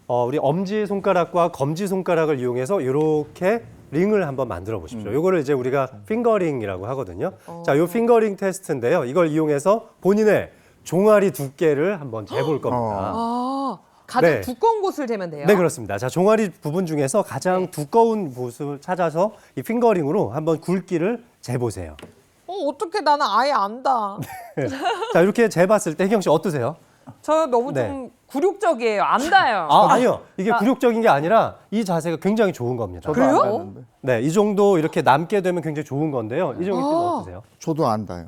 우리 엄지 손가락과 검지 손가락을 이용해서 이렇게 링을 한번 만들어 보십시오. 요거를 이제 우리가 핑거링이라고 하거든요. 자, 요 핑거링 테스트인데요. 이걸 이용해서 본인의 종아리 두께를 한번 재볼 겁니다. 아, 가장 네. 두꺼운 곳을 대면 돼요? 네, 그렇습니다. 자, 종아리 부분 중에서 가장 두꺼운 곳을 찾아서 이 핑거링으로 한번 굵기를 재보세요. 어떻게 나는 아예 안다. 자, 이렇게 재봤을 때 희경 씨 어떠세요? 저 너무 네. 좀 굴욕적이에요. 안다요. 아니요. 이게 굴욕적인 게 아니라 이 자세가 굉장히 좋은 겁니다. 저도 안 닿는데. 네, 이 정도 이렇게 남게 되면 굉장히 좋은 건데요. 이정희 씨는 어떠세요? 저도 안 닿아요.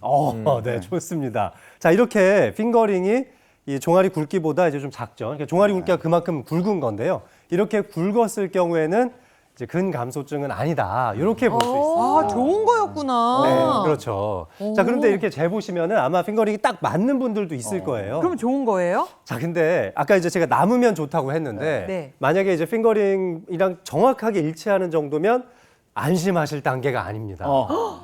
네, 좋습니다. 자, 이렇게 핑거링이 이 종아리 굵기보다 이제 좀 작죠. 그러니까 종아리 굵기가 그만큼 굵은 건데요. 이렇게 굵었을 경우에는 이제 근감소증은 아니다. 이렇게 볼 수 있습니다. 아, 좋은 거였구나. 네, 그렇죠. 자, 그런데 이렇게 재보시면은 아마 핑거링이 딱 맞는 분들도 있을 거예요. 그럼 좋은 거예요? 자, 근데 아까 이제 제가 남으면 좋다고 했는데 네. 만약에 이제 핑거링이랑 정확하게 일치하는 정도면 안심하실 단계가 아닙니다.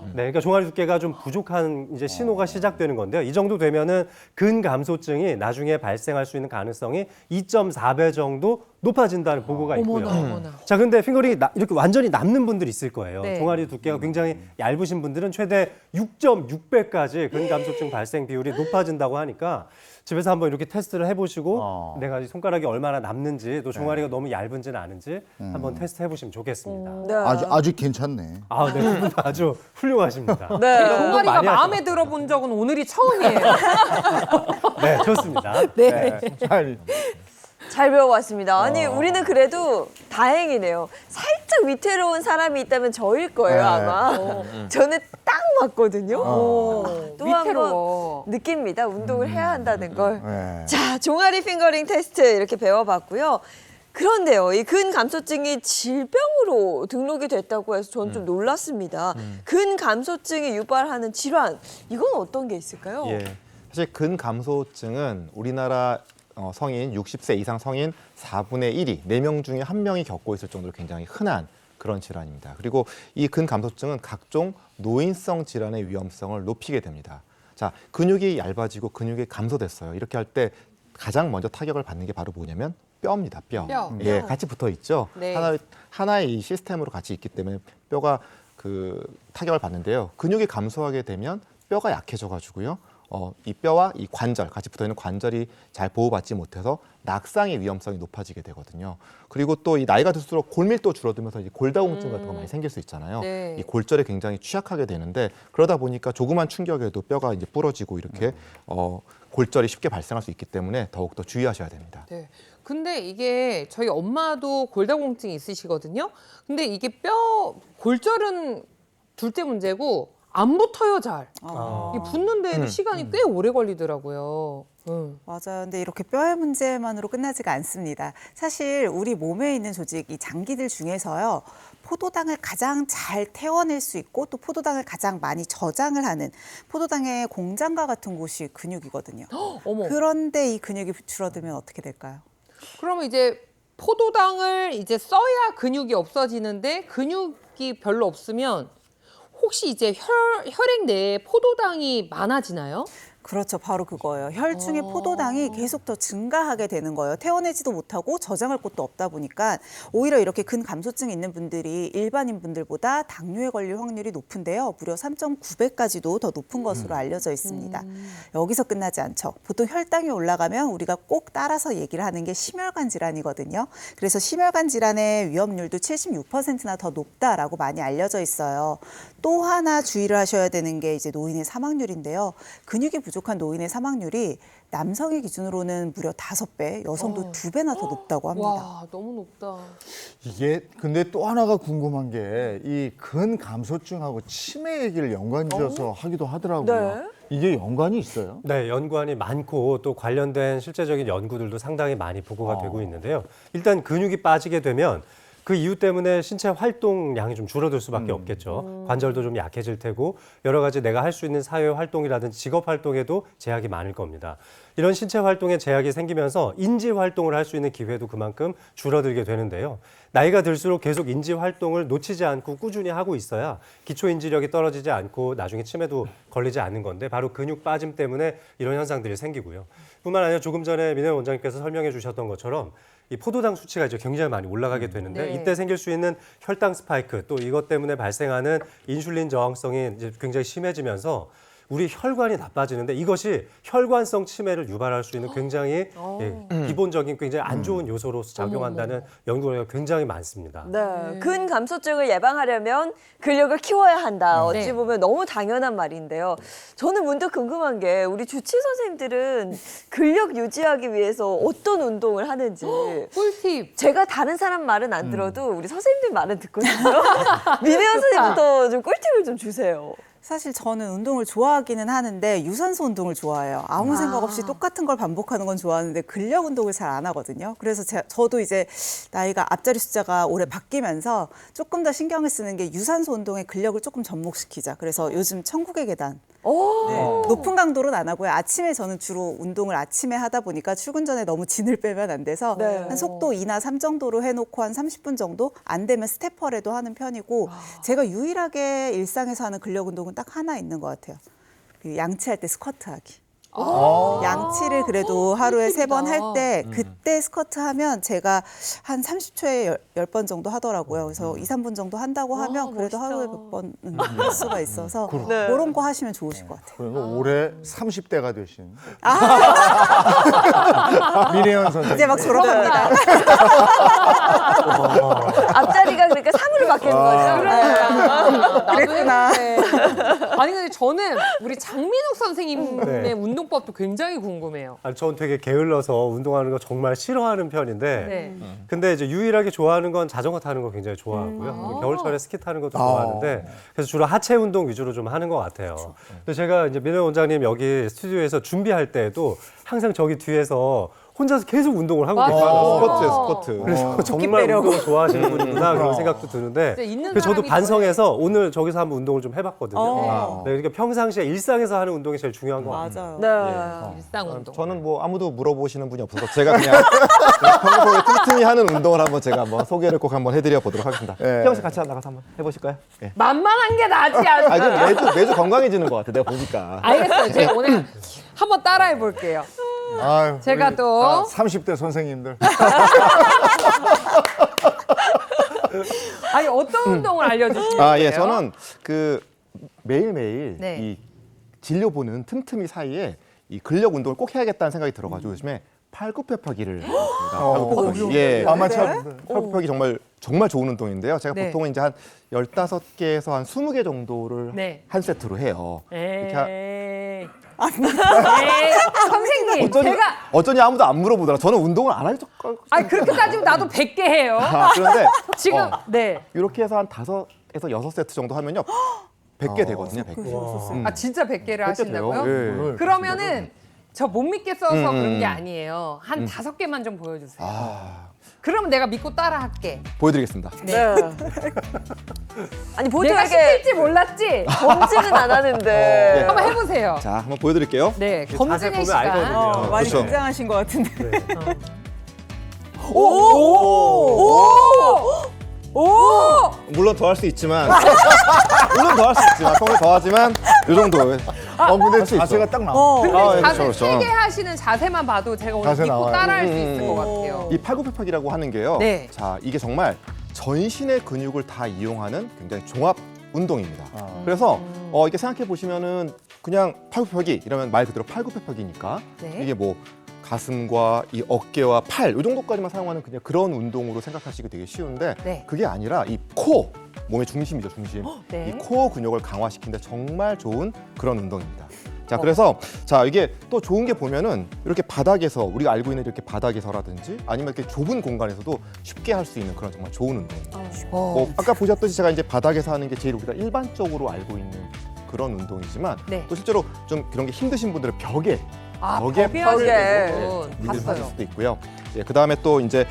네, 그러니까 종아리 두께가 좀 부족한 이제 신호가 시작되는 건데요. 이 정도 되면은 근감소증이 나중에 발생할 수 있는 가능성이 2.4배 정도 높아진다는 보고가 있고요. 어머나. 자, 근데 핑거링이 이렇게 완전히 남는 분들이 있을 거예요. 네. 종아리 두께가 굉장히 얇으신 분들은 최대 6.6배까지 근감소증 발생 비율이 높아진다고 하니까 집에서 한번 이렇게 테스트를 해보시고 내가 이 손가락이 얼마나 남는지 또 종아리가 너무 얇은지는 아는지 한번 테스트 해보시면 좋겠습니다. 네. 아주 괜찮네. 아, 네, 두 분 아주 훌륭하십니다. 네. 종아리가 많이 마음에 들어본 적은 오늘이 처음이에요. 네, 좋습니다. 네. 잘 배워왔습니다. 아니 우리는 그래도 다행이네요. 살짝 위태로운 사람이 있다면 저일 거예요 네. 아마. 저는 딱 맞거든요. 또 한번 위태로워. 느낍니다. 운동을 해야 한다는 걸. 네. 자, 종아리 핑거링 테스트 이렇게 배워봤고요. 그런데요, 이 근감소증이 질병으로 등록이 됐다고 해서 저는 좀 놀랐습니다. 근감소증이 유발하는 질환, 이건 어떤 게 있을까요? 예. 사실 근감소증은 우리나라 성인 60세 이상 성인 4분의 1이 4명 중에 1명이 겪고 있을 정도로 굉장히 흔한 그런 질환입니다. 그리고 이 근감소증은 각종 노인성 질환의 위험성을 높이게 됩니다. 자, 근육이 얇아지고 근육이 감소됐어요. 이렇게 할 때 가장 먼저 타격을 받는 게 바로 뭐냐면 뼈입니다. 뼈. 예, 같이 붙어 있죠. 네. 하나의 이 시스템으로 같이 있기 때문에 뼈가 그 타격을 받는데요. 근육이 감소하게 되면 뼈가 약해져 가지고요. 이 뼈와 이 관절, 같이 붙어 있는 관절이 잘 보호받지 못해서 낙상의 위험성이 높아지게 되거든요. 그리고 또 이 나이가 들수록 골밀도 줄어들면서 이제 골다공증 같은 거 많이 생길 수 있잖아요. 네. 이 골절에 굉장히 취약하게 되는데 그러다 보니까 조그만 충격에도 뼈가 이제 부러지고 이렇게 골절이 쉽게 발생할 수 있기 때문에 더욱더 주의하셔야 됩니다. 네. 근데 이게 저희 엄마도 골다공증이 있으시거든요. 근데 이게 골절은 둘째 문제고 안 붙어요, 잘. 이 붙는 데에도 시간이 꽤 오래 걸리더라고요. 맞아요. 근데 이렇게 뼈의 문제만으로 끝나지가 않습니다. 사실 우리 몸에 있는 조직, 이 장기들 중에서요. 포도당을 가장 잘 태워낼 수 있고 또 포도당을 가장 많이 저장을 하는 포도당의 공장과 같은 곳이 근육이거든요. 어머. 그런데 이 근육이 줄어들면 어떻게 될까요? 그러면 이제 포도당을 이제 써야 근육이 없어지는데 근육이 별로 없으면 혹시 이제 혈액 내에 포도당이 많아지나요? 그렇죠. 바로 그거예요. 혈중의 포도당이 계속 더 증가하게 되는 거예요. 태워내지도 못하고 저장할 곳도 없다 보니까 오히려 이렇게 근감소증이 있는 분들이 일반인 분들보다 당뇨에 걸릴 확률이 높은데요. 무려 3.9배까지도 더 높은 것으로 알려져 있습니다. 여기서 끝나지 않죠. 보통 혈당이 올라가면 우리가 꼭 따라서 얘기를 하는 게 심혈관 질환이거든요. 그래서 심혈관 질환의 위험률도 76%나 더 높다라고 많이 알려져 있어요. 또 하나 주의를 하셔야 되는 게 이제 노인의 사망률인데요. 근육이 부족한 노인의 사망률이 남성의 기준으로는 무려 5배, 여성도 2배나 더 높다고 합니다. 와, 너무 높다. 이게 근데 또 하나가 궁금한 게 이 근감소증하고 치매 얘기를 연관지어서 하기도 하더라고요. 네. 이게 연관이 있어요? 네, 연관이 많고 또 관련된 실제적인 연구들도 상당히 많이 보고가 되고 있는데요. 일단 근육이 빠지게 되면 그 이유 때문에 신체 활동량이 좀 줄어들 수밖에 없겠죠. 관절도 좀 약해질 테고 여러 가지 내가 할 수 있는 사회 활동이라든지 직업 활동에도 제약이 많을 겁니다. 이런 신체 활동에 제약이 생기면서 인지 활동을 할 수 있는 기회도 그만큼 줄어들게 되는데요. 나이가 들수록 계속 인지 활동을 놓치지 않고 꾸준히 하고 있어야 기초 인지력이 떨어지지 않고 나중에 치매도 걸리지 않는 건데 바로 근육 빠짐 때문에 이런 현상들이 생기고요. 뿐만 아니라 조금 전에 민혜 원장님께서 설명해 주셨던 것처럼 이 포도당 수치가 이제 굉장히 많이 올라가게 되는데 네. 이때 생길 수 있는 혈당 스파이크 또 이것 때문에 발생하는 인슐린 저항성이 이제 굉장히 심해지면서 우리 혈관이 나빠지는데 이것이 혈관성 치매를 유발할 수 있는 굉장히 기본적인 굉장히 안 좋은 요소로서 작용한다는 연구가 굉장히 많습니다. 네. 근감소증을 예방하려면 근력을 키워야 한다. 어찌 네. 보면 너무 당연한 말인데요. 저는 문득 궁금한 게 우리 주치 선생님들은 근력 유지하기 위해서 어떤 운동을 하는지. 꿀팁. 제가 다른 사람 말은 안 들어도 우리 선생님들 말은 듣거든요. 민혜연 선생님부터 좀 꿀팁을 좀 주세요. 사실 저는 운동을 좋아하기는 하는데 유산소 운동을 좋아해요. 아무 생각 없이 똑같은 걸 반복하는 건 좋아하는데 근력 운동을 잘 안 하거든요. 그래서 저도 이제 나이가 앞자리 숫자가 올해 바뀌면서 조금 더 신경을 쓰는 게 유산소 운동에 근력을 조금 접목시키자. 그래서 요즘 천국의 계단. 네, 높은 강도는 안 하고요. 아침에 저는 주로 운동을 아침에 하다 보니까 출근 전에 너무 진을 빼면 안 돼서 네. 한 속도 2나 3 정도로 해놓고 한 30분 정도 안 되면 스테퍼라도 하는 편이고 제가 유일하게 일상에서 하는 근력 운동은 딱 하나 있는 것 같아요. 그 양치할 때 스쿼트 하기. 양치를 그래도 하루에 3번 할 때 그때 스쿼트 하면 제가 한 30초에 10번 정도 하더라고요. 그래서 2, 3분 정도 한다고 하면 그래도 멋있다. 하루에 100번 할 수가 있어서 네. 그런 거 하시면 좋으실 것 같아요. 그리고 올해 30대가 되신 민혜연 선생님. 이제 막 졸업합니다. 앞자리가 그러니까 3으로 바뀌는 거죠. 그러니까. 그랬구나. 아니 근데 저는 우리 장민욱 선생님의 네. 운동법도 굉장히 궁금해요. 아니, 전 되게 게을러서 운동하는 거 정말 싫어하는 편인데 네. 근데 이제 유일하게 좋아하는 건 자전거 타는 거 굉장히 좋아하고요. 겨울철에 스키 타는 것도 좋아하는데 그래서 주로 하체 운동 위주로 좀 하는 것 같아요. 근데 제가 이제 민혜 원장님 여기 스튜디오에서 준비할 때도 항상 저기 뒤에서 혼자서 계속 운동을 하고 맞아. 계세요. 스쿼트. 그래서 정말 운동을 좋아하시는 분이구나 그런 생각도 드는데 진짜 있는 그래서 저도 사람이 반성해서 오늘 저기서 한번 운동을 좀 해봤거든요. 어. 네, 그러니까 평상시에 일상에서 하는 운동이 제일 중요한 것 같아요. 맞아요. 네. 일상 운동. 저는 뭐 아무도 물어보시는 분이 없어서 제가 그냥 평소에 틈틈이 하는 운동을 한번 제가 한번 소개를 꼭 한번 해드려 보도록 하겠습니다. 예. 희영 씨 같이 나가서 한번 해보실까요? 예. 만만한 게 낫지 않아요? 아, 좀 매주 건강해지는 것 같아. 내가 보니까. 알겠어요. 제가 오늘 한번 따라해 볼게요. 아유, 제가 우리 또 30대 선생님들. 아니 어떤 운동을 알려주시는 아, 거예요? 예, 저는 그 매일매일 네. 이 진료 보는 틈틈이 사이에 이 근력 운동을 꼭 해야겠다는 생각이 들어가지고 요즘에 팔굽혀펴기를 합니다. 팔굽혀펴기. 예. 아마추어. 팔굽혀펴기 정말 좋은 운동인데요. 제가 네. 보통은 이제 한 15개에서 한 20개 정도를 네. 한 세트로 해요. 이렇게 에이. 에이. 선생님, 어쩌니 아무도 안 물어보더라. 저는 운동을 안 할 적. 아니 그렇게 따지면 나도 100개 해요. 그런데 지금 네. 이렇게 해서 한 5에서 6세트 정도 하면요. 100개 되거든요. 100개. 아 진짜 100개를 하신다고요? 예. 그러면은 저 못 믿겠어서 그런 게 아니에요. 한 5개만 좀 보여주세요. 그러면 내가 믿고 따라할게. 보여드리겠습니다. 네. 아니 보통 내가 이렇게 시킬지 몰랐지? 검증은 안 하는데. 한번 해보세요. 자, 한번 보여드릴게요. 네, 자세 검증의 보면 시간. 알거든요. 많이 그렇죠. 긴장하신 것 같은데. 오! 물론 더 할 수 있지만 평소에 더 하지만 이 정도. 근데 할수 있어. 자세가 딱 나와. 근데 아, 자세 그렇죠, 세게 그렇죠. 하시는 자세만 봐도 제가 오늘 자세 믿고 나와요. 따라할 수 있을 것 같아요. 이 팔굽혀펴기라고 하는 게요. 네. 자, 이게 정말 전신의 근육을 다 이용하는 굉장히 종합 운동입니다. 그래서 이게 생각해 보시면은 그냥 팔굽혀펴기 이러면 말 그대로 팔굽혀펴기니까 네. 이게 뭐 가슴과 이 어깨와 팔 이 정도까지만 사용하는 그냥 그런 운동으로 생각하시기 되게 쉬운데 네. 그게 아니라 이 코어 몸의 중심이죠, 중심. 네. 이 코어 근육을 강화시키는데 정말 좋은 그런 운동입니다. 자, 그래서 자 이게 또 좋은 게 보면은 이렇게 바닥에서 우리가 알고 있는 이렇게 바닥에서라든지 아니면 이렇게 좁은 공간에서도 쉽게 할 수 있는 그런 정말 좋은 운동입니다. 아까 보셨듯이 제가 이제 바닥에서 하는 게 제일 우리가 일반적으로 알고 있는 그런 운동이지만 네. 또 실제로 좀 그런 게 힘드신 분들은 벽에 아, 벽에 벽에 팔을 벽에. 대고 네, 일을 하실 봤어요. 수도 있고요. 예, 그다음에 또 이제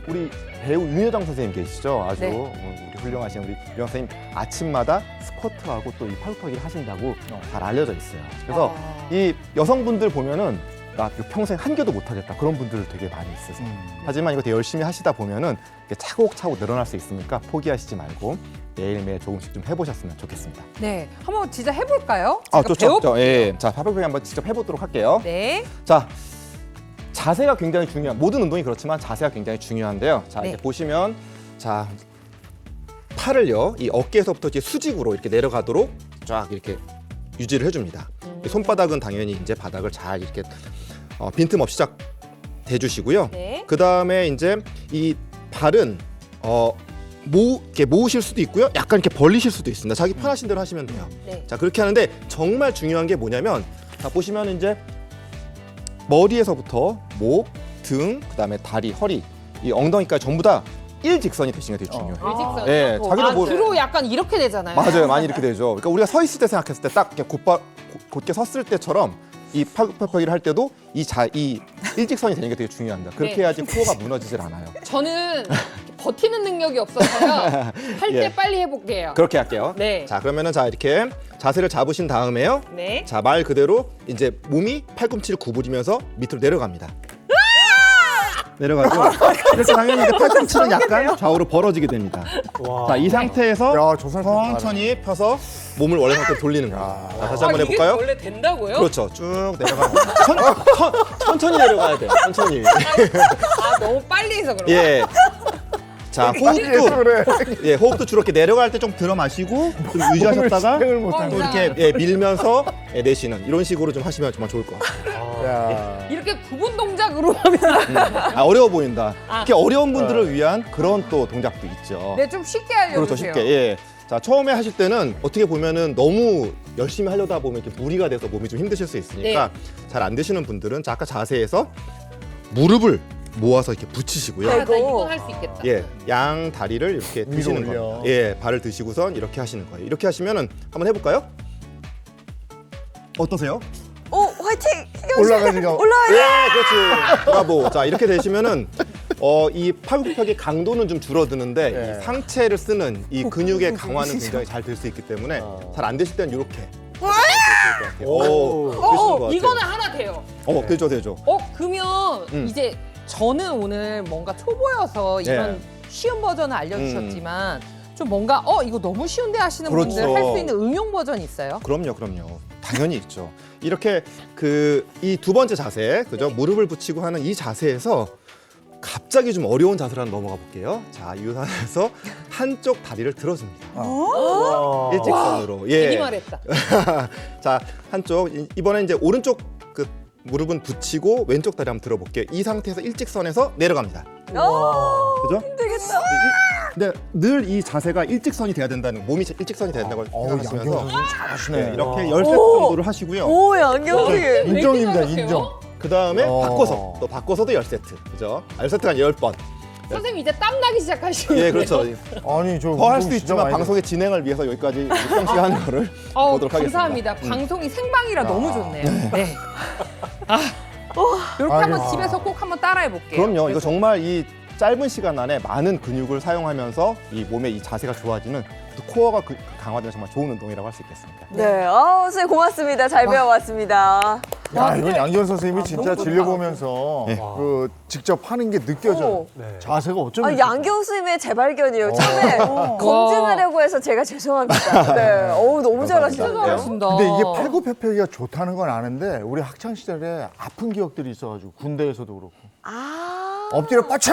우리 배우 윤여정 선생님 계시죠? 아주 네. 우리 훌륭하신 우리 윤여정 선생님 아침마다 스쿼트하고 또 이 팔굽혀펴기를 하신다고 잘 알려져 있어요. 그래서 이 여성분들 보면은 나 이거 평생 한 개도 못 하겠다 그런 분들 되게 많이 있으세요. 하지만 이거 되게 열심히 하시다 보면은 이게 차곡차곡 늘어날 수 있으니까 포기하시지 말고 매일매일 조금씩 좀 해보셨으면 좋겠습니다. 네, 한번 진짜 해볼까요? 아, 제가 좋죠. 배워볼게요. 예. 자, 팔굽혀펴기 한번 직접 해보도록 할게요. 네. 자, 자세가 굉장히 중요한 모든 운동이 그렇지만 자세가 굉장히 중요한데요. 자, 네. 이렇게 보시면 자 팔을요 이 어깨에서부터 이제 수직으로 이렇게 내려가도록 쫙 이렇게 유지를 해줍니다. 이 손바닥은 당연히 이제 바닥을 잘 이렇게 빈틈없이 쫙 대주시고요. 네. 그 다음에 이제 이 발은 이렇게 모으실 수도 있고요. 약간 이렇게 벌리실 수도 있습니다. 자기 편하신 대로 하시면 돼요. 네. 자 그렇게 하는데 정말 중요한 게 뭐냐면 자 보시면 이제 머리에서부터 목, 등, 그다음에 다리, 허리, 이 엉덩이까지 전부 다 일직선이 되시는 게 되게 중요해요. 일직선. 예, 자기도 뭐 주로 약간 이렇게 되잖아요. 맞아요, 많이 이렇게 되죠. 그러니까 우리가 서 있을 때 생각했을 때 딱 이렇게 곧게 섰을 때처럼 이 팔굽혀펴기를 할 때도 이 일직선이 되는 게 되게 중요합니다. 그렇게 네. 해야지 코어가 무너지질 않아요. 저는 버티는 능력이 없어서요. 할 때 예. 빨리 해볼게요. 그렇게 할게요. 네. 자 그러면은 자 이렇게 자세를 잡으신 다음에요. 네. 자 말 그대로 이제 몸이 팔꿈치를 구부리면서 밑으로 내려갑니다. 내려가죠. 그래서 당연히 이제 팔꿈치는 약간 좌우로 벌어지게 됩니다. 와. 자 이 상태에서 야, 저 사람 천천히 펴서 몸을 원래 상태로 돌리는 거예요. 자, 다시 한번 이게 해볼까요? 원래 된다고요? 그렇죠. 쭉 내려가. 천천히 내려가야 돼요. 천천히. 아, 너무 빨리 해서 그런가? 예. 자 호흡도 그래. 예 호흡도 주로 이렇게 내려갈 때 좀 들어 마시고 좀 유지하셨다가 시행을 못 또 하고. 이렇게 밀면서 내쉬는 이런 식으로 좀 하시면 정말 좋을 것 같아요. 야. 이렇게 구분 동작으로 하면 아, 어려워 보인다. 이렇게 어려운 분들을 위한 그런 또 동작도 있죠. 네, 좀 쉽게 알려주세요. 그렇죠, 쉽게. 예. 자, 처음에 하실 때는 어떻게 보면은 너무 열심히 하려다 보면 이렇게 무리가 돼서 몸이 좀 힘드실 수 있으니까 잘 안 되시는 분들은 자, 아까 자세에서 무릎을 모아서 이렇게 붙이시고요. 아, 나 아이고. 이건 할 수 있겠다. 예, 양 다리를 이렇게 위로 드시는 올려. 겁니다. 예, 발을 드시고선 이렇게 하시는 거예요. 이렇게 하시면은 한번 해볼까요? 어떠세요? 오, 화이팅! 올라가지가. 예, 그렇지. 브라보. 자, 이렇게 되시면은 이 팔굽혀펴기 강도는 좀 줄어드는데 예. 이 상체를 쓰는 이 근육의 강화는 굉장히 잘 될 수 있기 때문에 잘 안 되실 때는 이렇게. 오, 되시는 것 같아요. 이거는 하나 돼요. 되죠, 되죠. 그러면 이제 저는 오늘 뭔가 초보여서 이런 쉬운 버전을 알려주셨지만 좀 뭔가 이거 너무 쉬운데 하시는 그렇죠. 분들 할 수 있는 응용 버전이 있어요? 그럼요. 당연히 있죠. 이렇게 이 두 번째 자세, 그죠? 무릎을 붙이고 하는 이 자세에서 갑자기 좀 어려운 자세로 한번 넘어가 볼게요. 자, 이 상태에서 한쪽 다리를 들어줍니다. 일직선으로. 예. 괜히 말했다. 자, 한쪽 이번에 이제 오른쪽 그 무릎은 붙이고 왼쪽 다리 한번 들어볼게요. 이 상태에서 일직선에서 내려갑니다. 그죠? 되겠다. 근데 늘 이 자세가 일직선이 돼야 된다는 몸이 일직선이 돼야 된다고 양경 생각하시면서 선생님 잘하시네. 네, 이렇게 10세트 정도를 하시고요. 오, 양경이. 인정입니다, 왜 이렇게 인정. 그 다음에 어. 바꿔서도 10세트. 그죠? 10세트가 10번. 선생님 이제 땀 나기 시작하시네요. 예, 그렇죠. 아니, 저 더 할 운동 수도 진짜 있지만 많이 방송의 진행을 위해서 여기까지 6병씩 하는 거를 보도록 하겠습니다. 감사합니다. 방송이 생방이라 너무 좋네요. 네. 이렇게 아니, 한번 집에서 꼭 한번 따라해 볼게요. 그럼요. 이거 정말 이 짧은 시간 안에 많은 근육을 사용하면서 이 몸의 이 자세가 좋아지는 또 코어가 강화되는 정말 좋은 운동이라고 할 수 있겠습니다. 네, 선생님 고맙습니다. 잘 배워왔습니다. 야, 이건 양경 선생님이 진짜 진료 보면서 그 직접 하는 게 느껴져요. 오. 네. 자세가 어쩜 아, 이렇게 양경 선생님의 재발견이에요. 처음에 검증하려고 해서 제가 죄송합니다. 네, 너무 잘하시는데요. 잘하신다. 근데 이게 팔굽혀펴기가 좋다는 건 아는데 우리 학창 시절에 아픈 기억들이 있어가지고 군대에서도 그렇고 엎드려 뻗쳐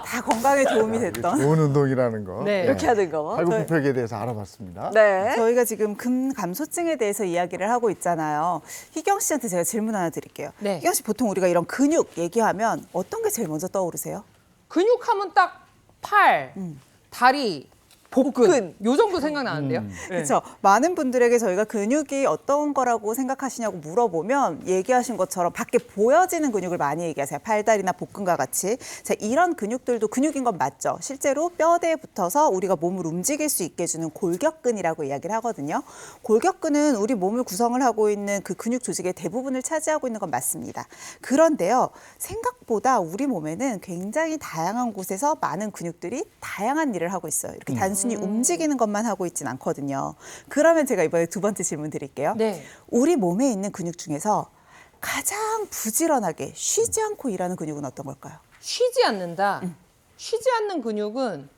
다 건강에 도움이 됐던. 좋은 운동이라는 거. 네. 이렇게 하는 거. 팔굽혀펴기에 대해서 알아봤습니다. 네. 저희가 지금 근감소증에 대해서 이야기를 하고 있잖아요. 희경 씨한테 제가 질문 하나 드릴게요. 네. 희경 씨 보통 우리가 이런 근육 얘기하면 어떤 게 제일 먼저 떠오르세요? 근육하면 딱 팔, 다리, 복근. 요 정도 생각나는데요. 그렇죠. 많은 분들에게 저희가 근육이 어떤 거라고 생각하시냐고 물어보면 얘기하신 것처럼 밖에 보여지는 근육을 많이 얘기하세요. 팔다리나 복근과 같이. 자, 이런 근육들도 근육인 건 맞죠. 실제로 뼈대에 붙어서 우리가 몸을 움직일 수 있게 해주는 골격근이라고 이야기를 하거든요. 골격근은 우리 몸을 구성을 하고 있는 그 근육 조직의 대부분을 차지하고 있는 건 맞습니다. 그런데요, 생각보다 우리 몸에는 굉장히 다양한 곳에서 많은 근육들이 다양한 일을 하고 있어요. 이렇게 단순히 움직이는 것만 하고 있진 않거든요. 그러면 제가 이번에 두 번째 질문 드릴게요. 네. 우리 몸에 있는 근육 중에서 가장 부지런하게 쉬지 않고 일하는 근육은 어떤 걸까요? 쉬지 않는다. 쉬지 않는 근육은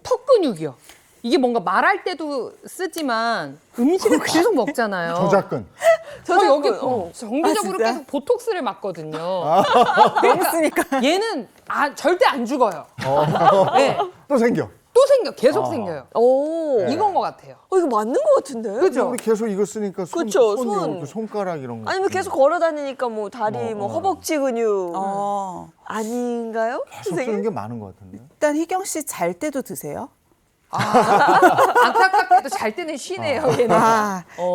턱 근육이요. 이게 뭔가 말할 때도 쓰지만 음식을 계속 먹잖아요. 저작근. 저 여기 아, 정기적으로 진짜? 계속 보톡스를 맞거든요. 그러니까 얘는 절대 안 죽어요. 네. 또 생겨. 또 계속 생겨요. 오. 이건 것 같아요. 이거 맞는 것 같은데? 그죠? 우리 계속 이거 쓰니까 그쵸, 손, 손. 그 손가락 이런 거. 아니면 계속 걸어 다니니까 뭐 다리, 뭐 허벅지 근육 아닌가요? 계속 쓰는 선생님? 게 많은 것 같은데. 일단 희경 씨 잘 때도 드세요? 안타깝게도 잘 때는 쉬네요. 얘는.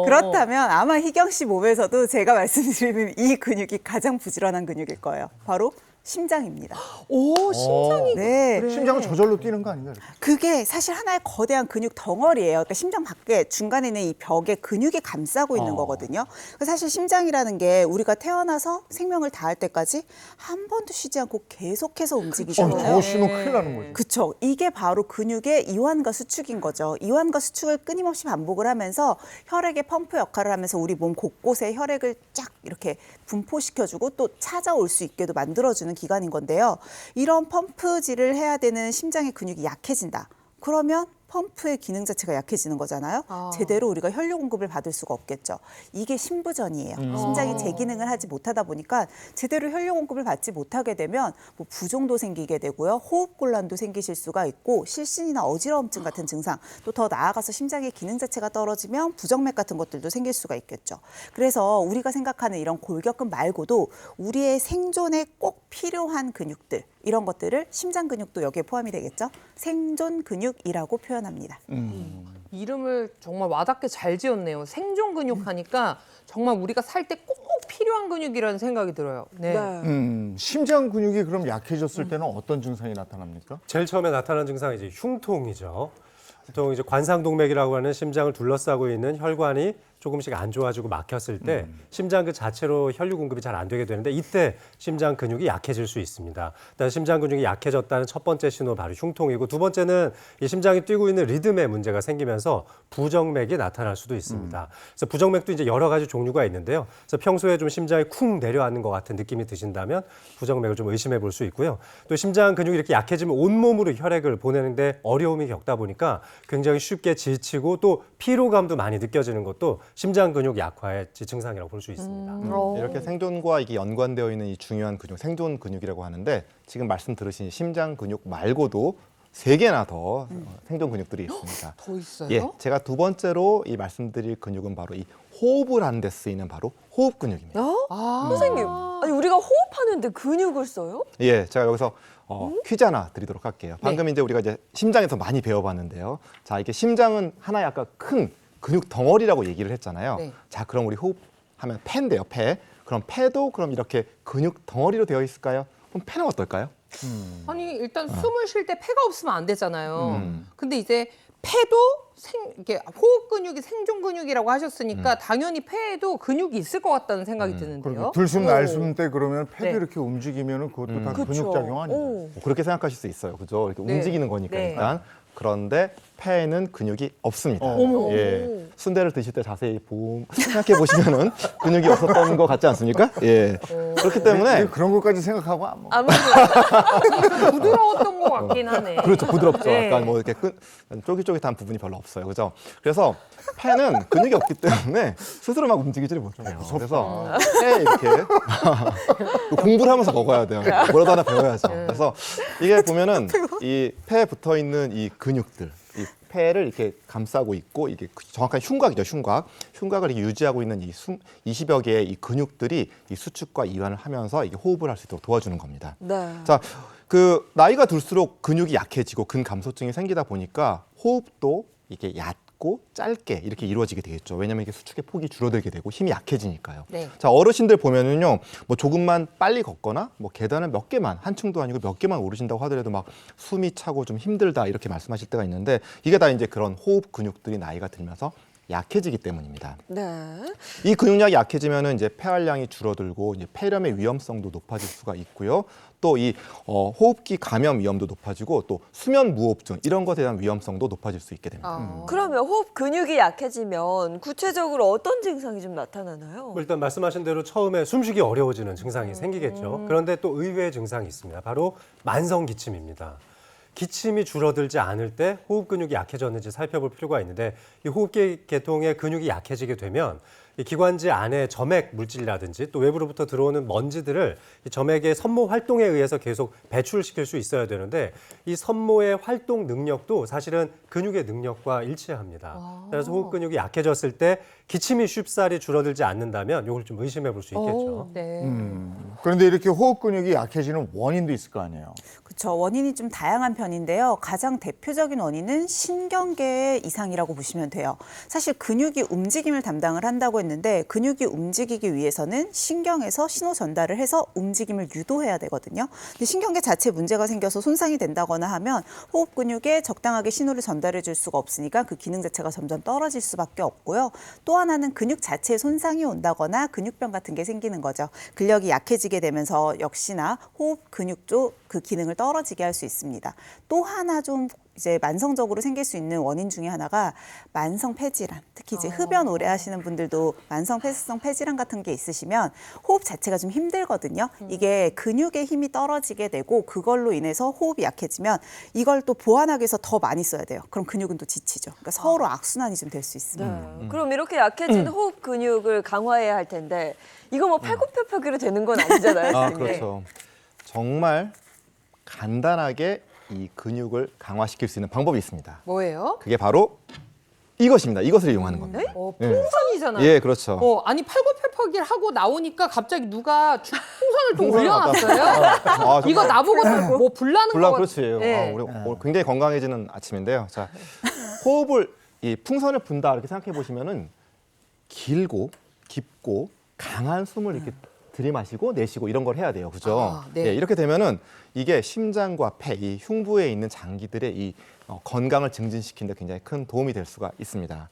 그렇다면 아마 희경 씨 몸에서도 제가 말씀드리는 이 근육이 가장 부지런한 근육일 거예요. 바로 심장입니다. 오, 심장이. 네. 심장은 저절로 뛰는 거 아닌가? 이렇게? 그게 사실 하나의 거대한 근육 덩어리예요. 그러니까 심장 밖에 중간에 있는 이 벽에 근육이 감싸고 있는 거거든요. 그래서 사실 심장이라는 게 우리가 태어나서 생명을 다할 때까지 한 번도 쉬지 않고 계속해서 움직이잖아요. 저 쉬면 큰일 나는 거지. 그렇죠. 이게 바로 근육의 이완과 수축인 거죠. 이완과 수축을 끊임없이 반복을 하면서 혈액의 펌프 역할을 하면서 우리 몸 곳곳에 혈액을 쫙 이렇게 분포시켜주고 또 찾아올 수 있게도 만들어주는 기관인 건데요. 이런 펌프질을 해야 되는 심장의 근육이 약해진다. 그러면 펌프의 기능 자체가 약해지는 거잖아요. 제대로 우리가 혈류 공급을 받을 수가 없겠죠. 이게 심부전이에요. 심장이 제 기능을 하지 못하다 보니까 제대로 혈류 공급을 받지 못하게 되면 뭐 부종도 생기게 되고요. 호흡곤란도 생기실 수가 있고 실신이나 어지러움증 같은 증상, 또 더 나아가서 심장의 기능 자체가 떨어지면 부정맥 같은 것들도 생길 수가 있겠죠. 그래서 우리가 생각하는 이런 골격근 말고도 우리의 생존에 꼭 필요한 근육들, 이런 것들을 심장 근육도 여기에 포함이 되겠죠. 생존 근육이라고 표현합니다. 이름을 정말 와닿게 잘 지었네요. 생존 근육 하니까 정말 우리가 살 때 꼭 필요한 근육이라는 생각이 들어요. 네. 심장 근육이 그럼 약해졌을 때는 어떤 증상이 나타납니까? 제일 처음에 나타나는 증상이 이제 흉통이죠. 보통 이제 관상동맥이라고 하는 심장을 둘러싸고 있는 혈관이 조금씩 안 좋아지고 막혔을 때 심장 그 자체로 혈류 공급이 잘 안 되게 되는데 이때 심장 근육이 약해질 수 있습니다. 일단 심장 근육이 약해졌다는 첫 번째 신호 바로 흉통이고 두 번째는 이 심장이 뛰고 있는 리듬에 문제가 생기면서 부정맥이 나타날 수도 있습니다. 그래서 부정맥도 이제 여러 가지 종류가 있는데요. 그래서 평소에 좀 심장이 쿵 내려앉는 것 같은 느낌이 드신다면 부정맥을 좀 의심해 볼 수 있고요. 또 심장 근육이 이렇게 약해지면 온몸으로 혈액을 보내는데 어려움이 겪다 보니까 굉장히 쉽게 지치고 또 피로감도 많이 느껴지는 것도 심장 근육 약화의 증상이라고 볼 수 있습니다. 이렇게 생존과 이게 연관되어 있는 이 중요한 근육, 생존 근육이라고 하는데 지금 말씀 들으신 심장 근육 말고도 3개나 더 생존 근육들이 있습니다. 더 있어요? 예, 제가 두 번째로 이 말씀드릴 근육은 바로 이 호흡을 하는 데 쓰이는 바로 호흡 근육입니다. 선생님, 아니 우리가 호흡하는데 근육을 써요? 예, 제가 여기서 퀴즈 하나 드리도록 할게요. 방금 이제 우리가 이제 심장에서 많이 배워봤는데요. 자, 이게 심장은 하나의 아까 큰 근육 덩어리라고 얘기를 했잖아요. 네. 자, 그럼 우리 호흡하면 폐인데요, 폐. 그럼 폐도 그럼 이렇게 근육 덩어리로 되어 있을까요? 그럼 폐는 어떨까요? 아니 일단 숨을 쉴 때 폐가 없으면 안 되잖아요. 근데 이제 폐도 이게 호흡 근육이 생존 근육이라고 하셨으니까 당연히 폐에도 근육이 있을 것 같다는 생각이 드는데요. 들숨 날숨 때 그러면 패드 네. 이렇게 움직이면은 그것도 다 그쵸. 근육 작용 아닌가요? 오. 그렇게 생각하실 수 있어요. 그죠? 이렇게 네. 움직이는 거니까 네. 일단. 그런데 폐에는 근육이 없습니다. 어머. 예. 순대를 드실 때 자세히 생각해 보시면은 근육이 없었던 것 같지 않습니까? 예. 그렇기 때문에 그런 것까지 생각하고 안 먹어. 아무튼 부드러웠던 것 같긴 하네. 그렇죠. 부드럽죠. 네. 약간 뭐 이렇게 쫄깃쫄깃한 부분이 별로 없어요. 그죠? 그래서 폐는 근육이 없기 때문에 스스로 막 움직이지를 못해요. 그래서 폐 이렇게 공부를 하면서 먹어야 돼요. 뭐라도 하나 배워야죠. 그래서 이게 보면은 이 폐에 붙어 있는 이 근육들, 이 폐를 이렇게 감싸고 있고 이게 정확한 흉곽이죠, 흉곽. 흉곽을 이렇게 유지하고 있는 이 20여 개의 이 근육들이 이 수축과 이완을 하면서 이게 호흡을 할 수 있도록 도와주는 겁니다. 네. 자, 그 나이가 들수록 근육이 약해지고 근감소증이 생기다 보니까 호흡도 이게 얕고 짧게 이렇게 이루어지게 되겠죠. 왜냐하면 이게 수축의 폭이 줄어들게 되고 힘이 약해지니까요. 네. 자, 어르신들 보면은요, 뭐 조금만 빨리 걷거나 뭐 계단을 몇 개만, 한 층도 아니고 몇 개만 오르신다고 하더라도 막 숨이 차고 좀 힘들다 이렇게 말씀하실 때가 있는데, 이게 다 이제 그런 호흡 근육들이 나이가 들면서 약해지기 때문입니다. 네. 이 근육량이 약해지면은 이제 폐활량이 줄어들고 이제 폐렴의 위험성도 높아질 수가 있고요. 또 이 호흡기 감염 위험도 높아지고 또 수면 무호흡증 이런 것에 대한 위험성도 높아질 수 있게 됩니다. 그러면 호흡 근육이 약해지면 구체적으로 어떤 증상이 좀 나타나나요? 일단 말씀하신 대로 처음에 숨쉬기 어려워지는 증상이 생기겠죠. 그런데 또 의외의 증상이 있습니다. 바로 만성 기침입니다. 기침이 줄어들지 않을 때 호흡 근육이 약해졌는지 살펴볼 필요가 있는데, 이 호흡기 계통의 근육이 약해지게 되면 이 기관지 안에 점액 물질이라든지 또 외부로부터 들어오는 먼지들을 이 점액의 섬모 활동에 의해서 계속 배출시킬 수 있어야 되는데, 이 섬모의 활동 능력도 사실은 근육의 능력과 일치합니다. 그래서 호흡 근육이 약해졌을 때 기침이 쉽사리 줄어들지 않는다면 이걸 좀 의심해 볼 수 있겠죠. 네. 그런데 이렇게 호흡 근육이 약해지는 원인도 있을 거 아니에요. 그렇죠. 원인이 좀 다양한 편인데요. 가장 대표적인 원인은 신경계 이상이라고 보시면 돼요. 사실 근육이 움직임을 담당을 한다고 했는데, 근육이 움직이기 위해서는 신경에서 신호 전달을 해서 움직임을 유도해야 되거든요. 근데 신경계 자체에 문제가 생겨서 손상이 된다거나 하면 호흡 근육에 적당하게 신호를 전달해 줄 수가 없으니까 그 기능 자체가 점점 떨어질 수밖에 없고요. 또 하나는 근육 자체에 손상이 온다거나 근육병 같은 게 생기는 거죠. 근력이 약해지게 되면서 역시나 호흡 근육 쪽 그 기능을 떨어지게 할 수 있습니다. 또 하나 좀 이제 만성적으로 생길 수 있는 원인 중에 하나가 만성 폐질환, 특히 이제 흡연 오래 하시는 분들도 만성 폐쇄성 폐질환 같은 게 있으시면 호흡 자체가 좀 힘들거든요. 이게 근육의 힘이 떨어지게 되고 그걸로 인해서 호흡이 약해지면 이걸 또 보완하기 위해서 더 많이 써야 돼요. 그럼 근육은 또 지치죠. 그러니까 서로 악순환이 좀 될 수 있습니다. 네. 그럼 이렇게 약해진 호흡 근육을 강화해야 할 텐데 이거 뭐 팔굽혀펴기로 되는 건 아니잖아요. 아, 선생님. 그렇죠. 정말 간단하게 이 근육을 강화시킬 수 있는 방법이 있습니다. 뭐예요? 그게 바로 이것입니다. 이것을 이용하는 겁니다. 풍선이잖아요. 예, 그렇죠. 아니 팔굽혀펴기를 하고 나오니까 갑자기 누가 풍선을 또 풍선을 올려놨어요. 아, 이거 나보고 뭐 불나는 불나 거 그렇지. 네. 우리 오늘 굉장히 건강해지는 아침인데요. 자, 호흡을 이 풍선을 분다 이렇게 생각해 보시면은 길고 깊고 강한 숨을 이렇게 들이마시고 내쉬고 이런 걸 해야 돼요. 그죠? 아, 네. 예, 이렇게 되면은 이게 심장과 폐, 이 흉부에 있는 장기들의 이 건강을 증진시키는 데 굉장히 큰 도움이 될 수가 있습니다.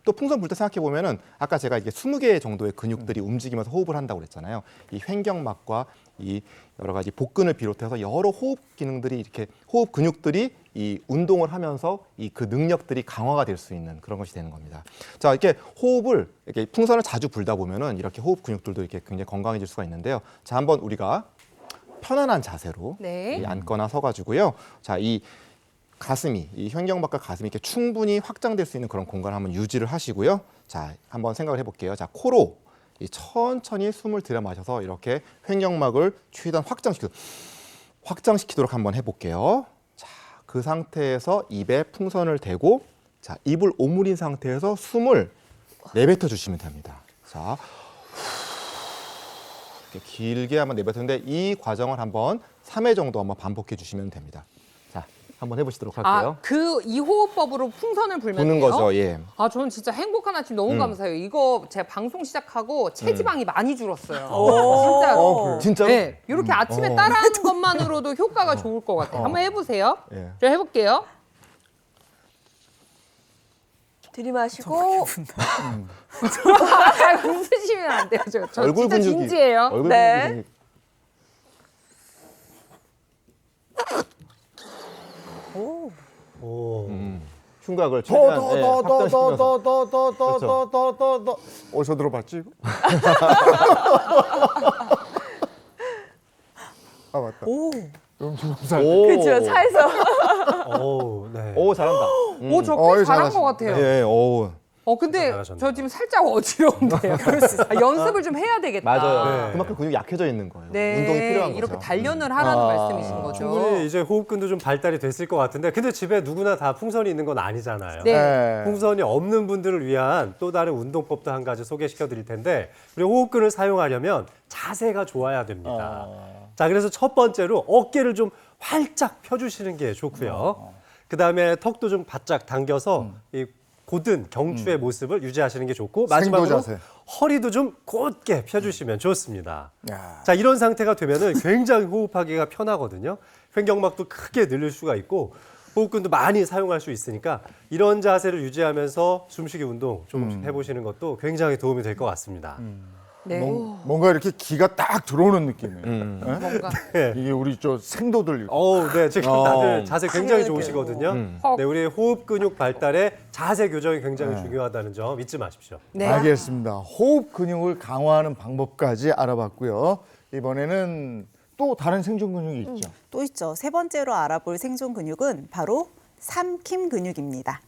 또 풍선 불 때 생각해 보면은 아까 제가 이게 20개 정도의 근육들이 움직이면서 호흡을 한다고 그랬잖아요. 이 횡격막과 이 여러 가지 복근을 비롯해서 여러 호흡 기능들이 이렇게 호흡 근육들이 이 운동을 하면서 이 그 능력들이 강화가 될 수 있는 그런 것이 되는 겁니다. 자, 이렇게 호흡을 이렇게 풍선을 자주 불다 보면은 이렇게 호흡 근육들도 이렇게 굉장히 건강해질 수가 있는데요. 자, 한번 우리가 편안한 자세로 네. 이 앉거나 서가지고요. 자, 이 가슴이 이 횡격막과 가슴이 이렇게 충분히 확장될 수 있는 그런 공간을 한번 유지를 하시고요. 자, 한번 생각을 해볼게요. 자, 코로 이 천천히 숨을 들여 마셔서 이렇게 횡격막을 최대한 확장시키도록 한번 해볼게요. 자, 그 상태에서 입에 풍선을 대고 자, 입을 오므린 상태에서 숨을 내뱉어 주시면 됩니다. 자, 이렇게 길게 한번 내뱉었는데 이 과정을 한번 3회 정도 한번 반복해 주시면 됩니다. 자, 한번 해보시도록 할게요. 이 호흡법으로 풍선을 불면 부는 돼요? 거죠, 예. 저는 진짜 행복한 아침 너무 감사해요. 이거 제가 방송 시작하고 체지방이 많이 줄었어요. 진짜로. 진짜로? 네, 이렇게 아침에 따라하는 것만으로도 효과가 좋을 것 같아요. 한번 해보세요. 예. 제가 해볼게요. 들이마시고 웃으시면 안 돼요. 저 얼굴 진짜 근육이 진지해요. 얼굴 네. 근육이 오. 흉곽을 최대한 확장시키면서 더더더더더더더더더더 어디서 들어봤지 이거? 아 맞다. 음주검사. 그렇죠. 차에서 오, 네. 오, 잘한다. 저 어이, 꽤 잘한 잘하시네. 것 같아요. 예, 오. 근데 잘하셨네요. 저 지금 살짝 어지러운데요. 연습을 좀 해야 되겠다. 맞아요. 네. 그만큼 근육이 약해져 있는 거예요. 네, 운동이 필요한 이렇게 거죠. 단련을 하라는 말씀이신 거죠. 충분히 이제 호흡근도 좀 발달이 됐을 것 같은데, 근데 집에 누구나 다 풍선이 있는 건 아니잖아요. 네. 풍선이 없는 분들을 위한 또 다른 운동법도 한 가지 소개시켜 드릴 텐데, 우리 호흡근을 사용하려면 자세가 좋아야 됩니다. 자, 그래서 첫 번째로 어깨를 좀 활짝 펴주시는 게 좋고요. 그다음에 턱도 좀 바짝 당겨서 이 곧은 경추의 모습을 유지하시는 게 좋고 마지막으로 자세. 허리도 좀 곧게 펴주시면 좋습니다. 야. 자, 이런 상태가 되면은 굉장히 호흡하기가 편하거든요. 횡격막도 크게 늘릴 수가 있고 호흡근도 많이 사용할 수 있으니까 이런 자세를 유지하면서 숨쉬기 운동 조금씩 해보시는 것도 굉장히 도움이 될 것 같습니다. 네. 뭔가 이렇게 기가 딱 들어오는 느낌이에요. 예? 뭔가 이게 우리 저 생도들 네, 지금 다들 자세 굉장히 좋으시거든요. 헉. 네, 우리 호흡 근육 발달에 자세 교정이 굉장히 중요하다는 점 잊지 마십시오. 네. 알겠습니다. 호흡 근육을 강화하는 방법까지 알아봤고요. 이번에는 또 다른 생존 근육이 있죠. 또 있죠. 세 번째로 알아볼 생존 근육은 바로 삼킴 근육입니다.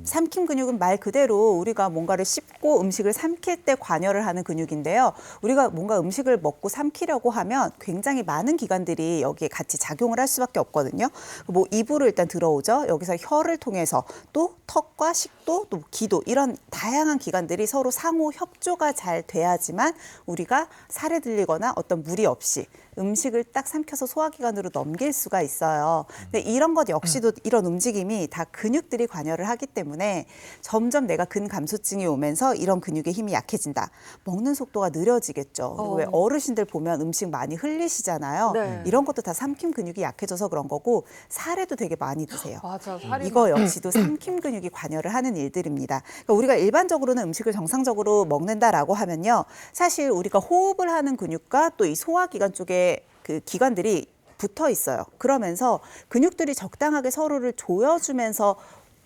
삼킴 근육은 말 그대로 우리가 뭔가를 씹고 음식을 삼킬 때 관여를 하는 근육인데요. 우리가 뭔가 음식을 먹고 삼키려고 하면 굉장히 많은 기관들이 여기에 같이 작용을 할 수밖에 없거든요. 뭐 입으로 일단 들어오죠. 여기서 혀를 통해서 또 턱과 식도, 또 기도 이런 다양한 기관들이 서로 상호 협조가 잘 돼야지만 우리가 살에 들리거나 어떤 무리 없이 음식을 딱 삼켜서 소화기관으로 넘길 수가 있어요. 근데 이런 것 역시도 이런 움직임이 다 근육들이 관여를 하기 때문에 점점 내가 근감소증이 오면서 이런 근육의 힘이 약해진다. 먹는 속도가 느려지겠죠. 그리고 왜 어르신들 보면 음식 많이 흘리시잖아요. 네. 이런 것도 다 삼킴 근육이 약해져서 그런 거고 살에도 되게 많이 드세요. 맞아. 살이 이거 역시도 삼킴 근육이 관여를 하는 일들입니다. 그러니까 우리가 일반적으로는 음식을 정상적으로 먹는다라고 하면요. 사실 우리가 호흡을 하는 근육과 또 이 소화기관 쪽에 그 기관들이 붙어 있어요. 그러면서 근육들이 적당하게 서로를 조여주면서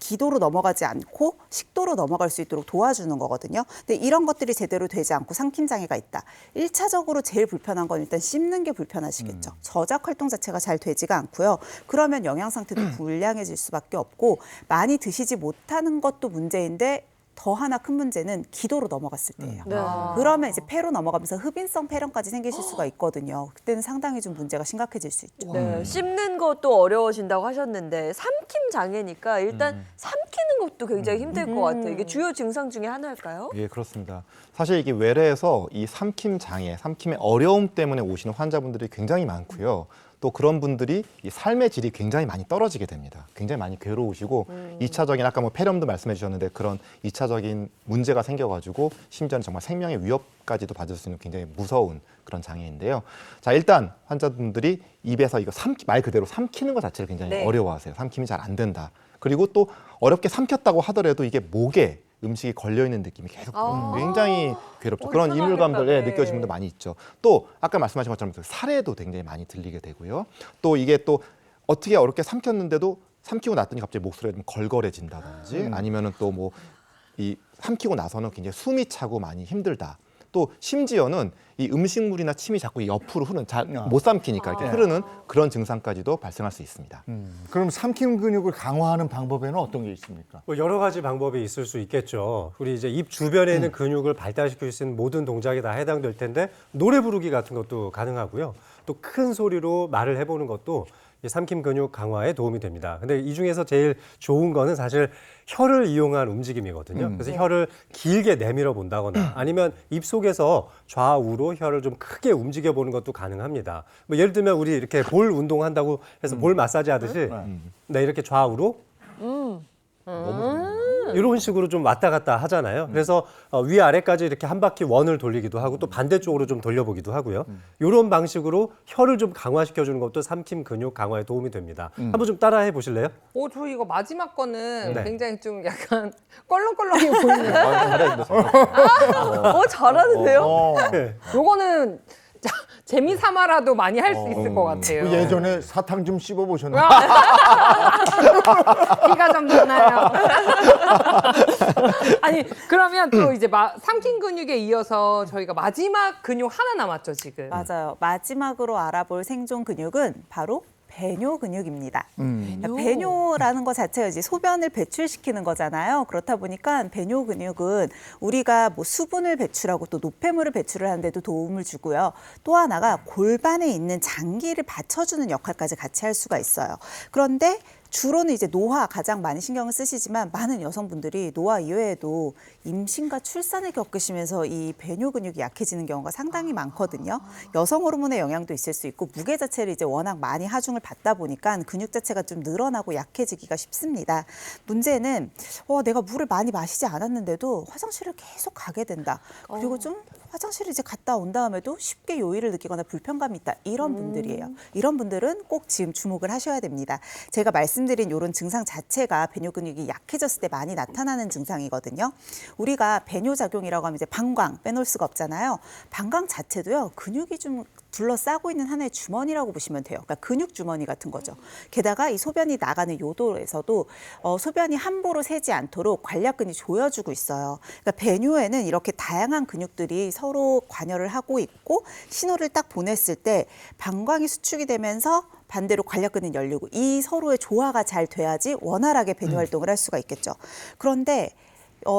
기도로 넘어가지 않고 식도로 넘어갈 수 있도록 도와주는 거거든요. 근데 이런 것들이 제대로 되지 않고 삼킴 장애가 있다. 1차적으로 제일 불편한 건 일단 씹는 게 불편하시겠죠. 저작 활동 자체가 잘 되지가 않고요. 그러면 영양 상태도 불량해질 수밖에 없고 많이 드시지 못하는 것도 문제인데 더 하나 큰 문제는 기도로 넘어갔을 때예요. 네. 그러면 이제 폐로 넘어가면서 흡인성 폐렴까지 생기실 수가 있거든요. 그때는 상당히 좀 문제가 심각해질 수 있죠. 네, 씹는 것도 어려워진다고 하셨는데 삼킴 장애니까 일단 삼키는 것도 굉장히 힘들 것 같아요. 이게 주요 증상 중에 하나일까요? 예, 그렇습니다. 사실 이게 외래에서 이 삼킴 장애, 삼킴의 어려움 때문에 오시는 환자분들이 굉장히 많고요. 또 그런 분들이 이 삶의 질이 굉장히 많이 떨어지게 됩니다. 굉장히 많이 괴로우시고 이차적인 아까 뭐 폐렴도 말씀해 주셨는데 그런 이차적인 문제가 생겨가지고 심지어는 정말 생명의 위협까지도 받을 수 있는 굉장히 무서운 그런 장애인데요. 자, 일단 환자분들이 입에서 이거 말 그대로 삼키는 것 자체를 굉장히 네. 어려워하세요. 삼킴이 잘 안 된다. 그리고 또 어렵게 삼켰다고 하더라도 이게 목에 음식이 걸려있는 느낌이 계속 굉장히 괴롭죠. 그런 이상하겠다. 이물감들 네. 느껴지는 분들 많이 있죠. 또 아까 말씀하신 것처럼 살에도 굉장히 많이 들리게 되고요. 또 이게 또 어떻게 어렵게 삼켰는데도 삼키고 났더니 갑자기 목소리가 좀 걸걸해진다든지 아니면은 또 뭐 이 삼키고 나서는 굉장히 숨이 차고 많이 힘들다. 또 심지어는 이 음식물이나 침이 자꾸 옆으로 흐르는 잘 못 삼키니까 이렇게 흐르는 그런 증상까지도 발생할 수 있습니다. 그럼 삼킴 근육을 강화하는 방법에는 어떤 게 있습니까? 뭐 여러 가지 방법이 있을 수 있겠죠. 우리 이제 입 주변에 있는 근육을 발달시킬 수 있는 모든 동작이 다 해당될 텐데 노래 부르기 같은 것도 가능하고요. 또 큰 소리로 말을 해보는 것도 이 삼킴 근육 강화에 도움이 됩니다. 근데 이 중에서 제일 좋은 거는 사실 혀를 이용한 움직임이거든요. 그래서 혀를 길게 내밀어 본다거나 아니면 입 속에서 좌우로 혀를 좀 크게 움직여 보는 것도 가능합니다. 뭐 예를 들면 우리 이렇게 볼 운동한다고 해서 볼 마사지 하듯이 네, 이렇게 좌우로 이런 식으로 좀 왔다 갔다 하잖아요. 그래서 위아래까지 이렇게 한 바퀴 원을 돌리기도 하고 또 반대쪽으로 좀 돌려보기도 하고요. 이런 방식으로 혀를 좀 강화시켜주는 것도 삼킴 근육 강화에 도움이 됩니다. 한번 좀 따라해 보실래요? 저 이거 마지막 거는 네. 굉장히 좀 약간 껄렁껄렁해 보이는. 잘하는데요? 요거는 재미 삼아라도 많이 할 수 있을 것 같아요. 그 예전에 사탕 좀 씹어 보셨나요? 피가 좀 나나요? 아니 그러면 또 이제 삼킴 근육에 이어서 저희가 마지막 근육 하나 남았죠 지금. 맞아요. 마지막으로 알아볼 생존 근육은 바로 배뇨 근육입니다. 배뇨라는 것 자체가 이제 소변을 배출시키는 거잖아요. 그렇다 보니까 배뇨 근육은 우리가 뭐 수분을 배출하고 또 노폐물을 배출을 하는데도 도움을 주고요. 또 하나가 골반에 있는 장기를 받쳐주는 역할까지 같이 할 수가 있어요. 그런데 주로는 이제 노화 가장 많이 신경을 쓰시지만 많은 여성분들이 노화 이외에도 임신과 출산을 겪으시면서 이 배뇨 근육이 약해지는 경우가 상당히 많거든요. 여성 호르몬의 영향도 있을 수 있고 무게 자체를 이제 워낙 많이 하중을 받다 보니까 근육 자체가 좀 늘어나고 약해지기가 쉽습니다. 문제는 내가 물을 많이 마시지 않았는데도 화장실을 계속 가게 된다. 그리고 좀 화장실을 이제 갔다 온 다음에도 쉽게 요일을 느끼거나 불편감이 있다. 이런 분들이에요. 이런 분들은 꼭 지금 주목을 하셔야 됩니다. 제가 말씀드린 이런 증상 자체가 배뇨 근육이 약해졌을 때 많이 나타나는 증상이거든요. 우리가 배뇨작용이라고 하면 이제 방광 빼놓을 수가 없잖아요. 방광 자체도요. 근육이 좀 둘러싸고 있는 하나의 주머니라고 보시면 돼요. 그러니까 근육 주머니 같은 거죠. 게다가 이 소변이 나가는 요도에서도 소변이 함부로 새지 않도록 관략근이 조여주고 있어요. 그러니까 배뇨에는 이렇게 다양한 근육들이 서로 관여를 하고 있고 신호를 딱 보냈을 때 방광이 수축이 되면서 반대로 관략근은 열리고 이 서로의 조화가 잘 돼야지 원활하게 배뇨 활동을 할 수가 있겠죠. 그런데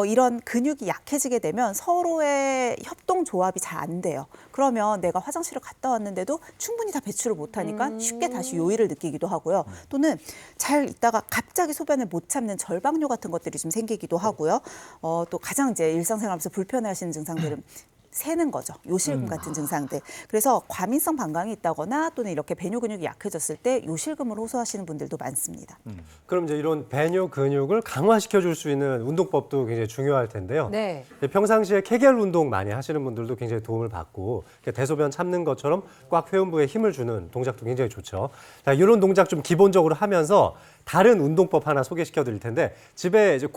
이런 근육이 약해지게 되면 서로의 협동 조합이 잘 안 돼요. 그러면 내가 화장실을 갔다 왔는데도 충분히 다 배출을 못하니까 쉽게 다시 요일을 느끼기도 하고요. 또는 잘 있다가 갑자기 소변을 못 참는 절방뇨 같은 것들이 좀 생기기도 하고요. 또 가장 이제 일상생활하면서 불편해하시는 증상들은 새는 거죠. 요실금 같은 증상들. 그래서 과민성 방광이 있다거나 또는 이렇게 배뇨 근육이 약해졌을 때 요실금을 호소하시는 분들도 많습니다. 그럼 이제 이런 배뇨 근육을 강화시켜 줄 수 있는 운동법도 굉장히 중요할 텐데요. 네. 평상시에 케겔 운동 많이 하시는 분들도 굉장히 도움을 받고 대소변 참는 것처럼 꽉 회음부에 힘을 주는 동작도 굉장히 좋죠. 자, 이런 동작 좀 기본적으로 하면서 다른 운동법 하나 소개시켜 드릴 텐데 집에 이제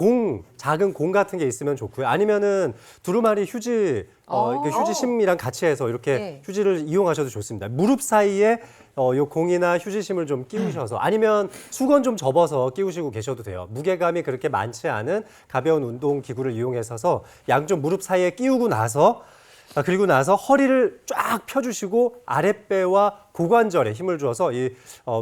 작은 공 같은 게 있으면 좋고요. 아니면은 두루마리 휴지 이렇게 휴지심이랑 같이 해서 이렇게 네. 휴지를 이용하셔도 좋습니다. 무릎 사이에 요 공이나 휴지심을 좀 끼우셔서 아니면 수건 좀 접어서 끼우시고 계셔도 돼요. 무게감이 그렇게 많지 않은 가벼운 운동 기구를 이용해서 양쪽 무릎 사이에 끼우고 나서 그리고 나서 허리를 쫙 펴주시고 아랫배와 고관절에 힘을 주어서 이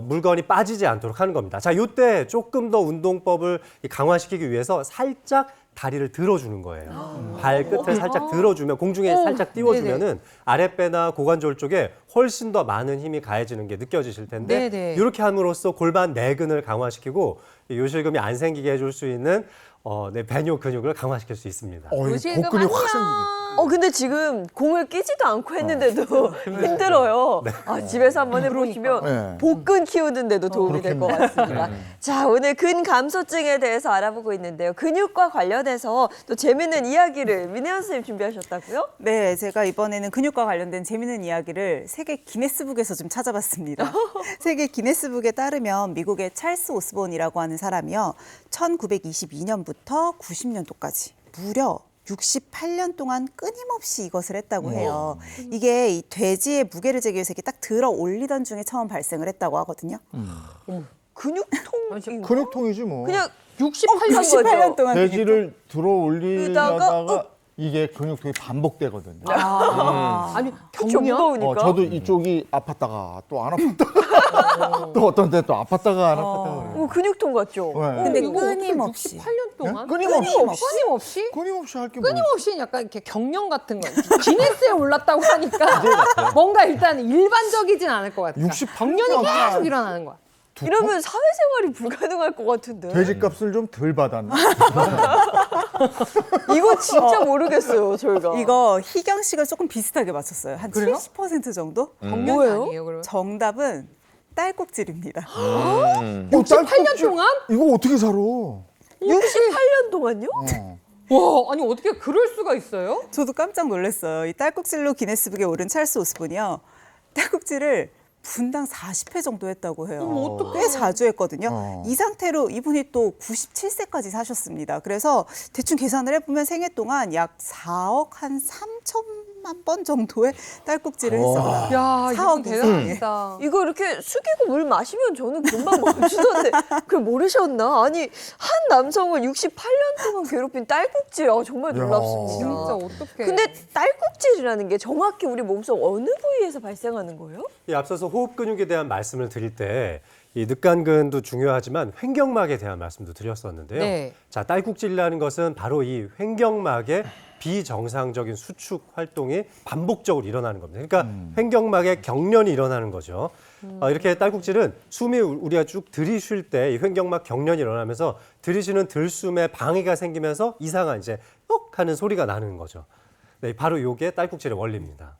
물건이 빠지지 않도록 하는 겁니다. 자, 이때 조금 더 운동법을 강화시키기 위해서 살짝 다리를 들어주는 거예요. 발끝을 살짝 들어주면 공중에 살짝 띄워주면은 아랫배나 고관절 쪽에 훨씬 더 많은 힘이 가해지는 게 느껴지실 텐데 네네. 이렇게 함으로써 골반 내근을 강화시키고 요실금이 안 생기게 해줄 수 있는 배뇨 근육을 강화시킬 수 있습니다. 요실금 복근이 확 안녕. 생기게. 근데 지금 공을 끼지도 않고 했는데도 힘들어요. 집에서 한번 해보시면 네. 복근 키우는데도 도움이 될 것 같습니다. 자, 오늘 근감소증에 대해서 알아보고 있는데요. 근육과 관련해서 또 재밌는 이야기를 민혜연 선생님 준비하셨다고요? 네, 제가 이번에는 근육과 관련된 재미있는 이야기를 세계 기네스북에서 좀 찾아봤습니다. 세계 기네스북에 따르면 미국의 찰스 오스본이라고 하는 사람이요. 1922년부터 90년도까지 무려 68년 동안 끊임없이 이것을 했다고 해요. 이게 이 돼지의 무게를 재기 위해서 이렇게 딱 들어 올리던 중에 처음 발생을 했다고 하거든요. 근육통. 근육통이지 뭐. 그냥 68년 68년 동안 돼지를 들어 올리려다가 그러다가 이게 근육통이 반복되거든요. 아니 그쵸, 경련? 무거우니까. 저도 이쪽이 아팠다가 또 안 아팠다가 또 어떤 데 또 아팠다가 안 아팠다가. 근육통 같죠? 네. 근데 이거 어떻게 끊임없이. 68년 동안? 끊임없이. 끊임없이? 끊임없이 할 게 뭐. 끊임없이 약간 이렇게 경련 같은 거. 기네스에 올랐다고 하니까 뭔가 일단 일반적이진 않을 것 같아. 68년 경련이 동안 계속 일어나는 거야. 이러면 사회생활이 불가능할 것 같은데. 돼지값을 좀 덜 받았나? 이거 진짜 모르겠어요, 저희가. 이거 희경식을 조금 비슷하게 맞췄어요. 한 70% 정도? 경련이 뭐예요? 아니에요, 그러면? 정답은 딸꾹질입니다. 68년 동안? 이거 어떻게 살아? 68년 동안요? 와, 아니 어떻게 그럴 수가 있어요? 저도 깜짝 놀랐어요. 이 딸꾹질로 기네스북에 오른 찰스 오스본이요. 딸꾹질을 분당 40회 정도 했다고 해요. 꽤 자주 했거든요. 이 상태로 이분이 또 97세까지 사셨습니다. 그래서 대충 계산을 해보면 생애 동안 약 4억 한 3천만 번 정도의 딸꾹질을 했어요. 야, 이건 4억 대단하다. 이거 이렇게 숙이고 물 마시면 저는 금방 멈추던데 그걸 모르셨나? 아니 한 남성을 68년 동안 괴롭힌 딸꾹질 정말 놀랍습니다. 진짜 어떡해. 근데 딸꾹질이라는 게 정확히 우리 몸속 어느 부위에서 발생하는 거예요? 앞서서 호흡 근육에 대한 말씀을 드릴 때 이 늑간근도 중요하지만 횡격막에 대한 말씀도 드렸었는데요. 네. 자, 딸꾹질이라는 것은 바로 이 횡격막의 비정상적인 수축 활동이 반복적으로 일어나는 겁니다. 그러니까 횡격막의 경련이 일어나는 거죠. 이렇게 딸꾹질은 숨이 우리가 쭉 들이쉴 때 이 횡격막 경련이 일어나면서 들이쉬는 들숨에 방해가 생기면서 이상한 이제 헉 하는 소리가 나는 거죠. 네, 바로 이게 딸꾹질의 원리입니다.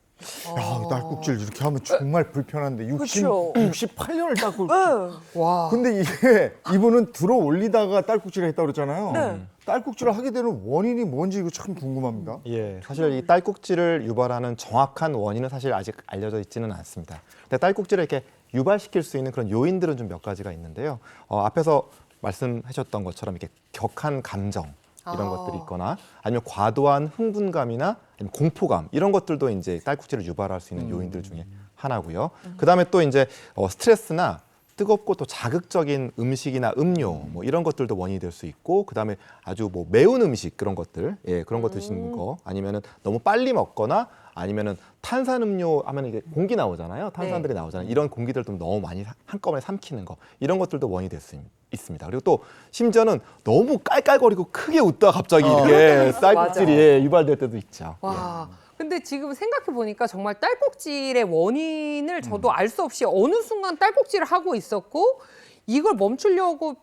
야, 딸꾹질 이렇게 하면 정말 불편한데 그쵸. 68년을 딸꾹질. 와. 근데 이게 이분은 들어 올리다가 딸꾹질을 했다고 그랬잖아요. 네. 딸꾹질을 하게 되는 원인이 뭔지 이거 참 궁금합니다. 예, 사실 이 딸꾹질을 유발하는 정확한 원인은 사실 아직 알려져 있지는 않습니다. 근데 딸꾹질을 이렇게 유발시킬 수 있는 그런 요인들은 좀 몇 가지가 있는데요. 앞에서 말씀하셨던 것처럼 이렇게 격한 감정 이런 것들이 있거나 아니면 과도한 흥분감이나 아니면 공포감 이런 것들도 이제 딸꾹질을 유발할 수 있는 요인들 중에 하나고요. 그다음에 또 이제 스트레스나 뜨겁고 또 자극적인 음식이나 음료 뭐 이런 것들도 원인이 될 수 있고 그다음에 아주 뭐 매운 음식 그런 것들 그런 거 드시는 거 아니면은 너무 빨리 먹거나 아니면은 탄산음료 하면 이게 공기 나오잖아요. 탄산들이 나오잖아요. 이런 공기들도 너무 많이 한꺼번에 삼키는 거 이런 것들도 원인이 될 수 있습니다. 그리고 또 심지어는 너무 깔깔거리고 크게 웃다가 갑자기 이렇게 딸꾹질이 유발될 때도 있죠. 와. 근데 지금 생각해 보니까 정말 딸꾹질의 원인을 저도 알 수 없이 어느 순간 딸꾹질을 하고 있었고 이걸 멈추려고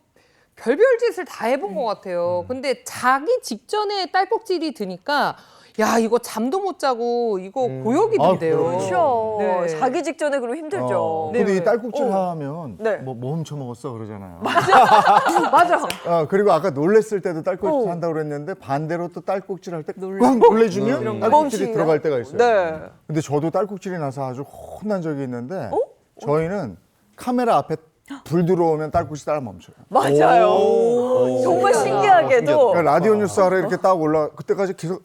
별별 짓을 다 해본 것 같아요. 근데 자기 직전에 딸꾹질이 드니까 야 이거 잠도 못 자고 이거 고역이 된대요. 그렇죠. 네. 자기 직전에 그럼 힘들죠. 근데 네. 이 딸꾹질 하면 네. 뭐 훔쳐 먹었어 그러잖아요. 맞아. 그리고 아까 놀랬을 때도 딸꾹질 한다고 그랬는데 반대로 또 딸꾹질 할 때 꽉 놀래주면 딸꾹질이 멈추기가? 들어갈 때가 있어요. 네. 근데 저도 딸꾹질이 나서 아주 혼난 적이 있는데 저희는 카메라 앞에 불 들어오면 딸꾹질 따라 멈춰요. 맞아요. 정말 신기하게도. 그러니까 라디오 뉴스 하러 이렇게 딱 올라 그때까지 계속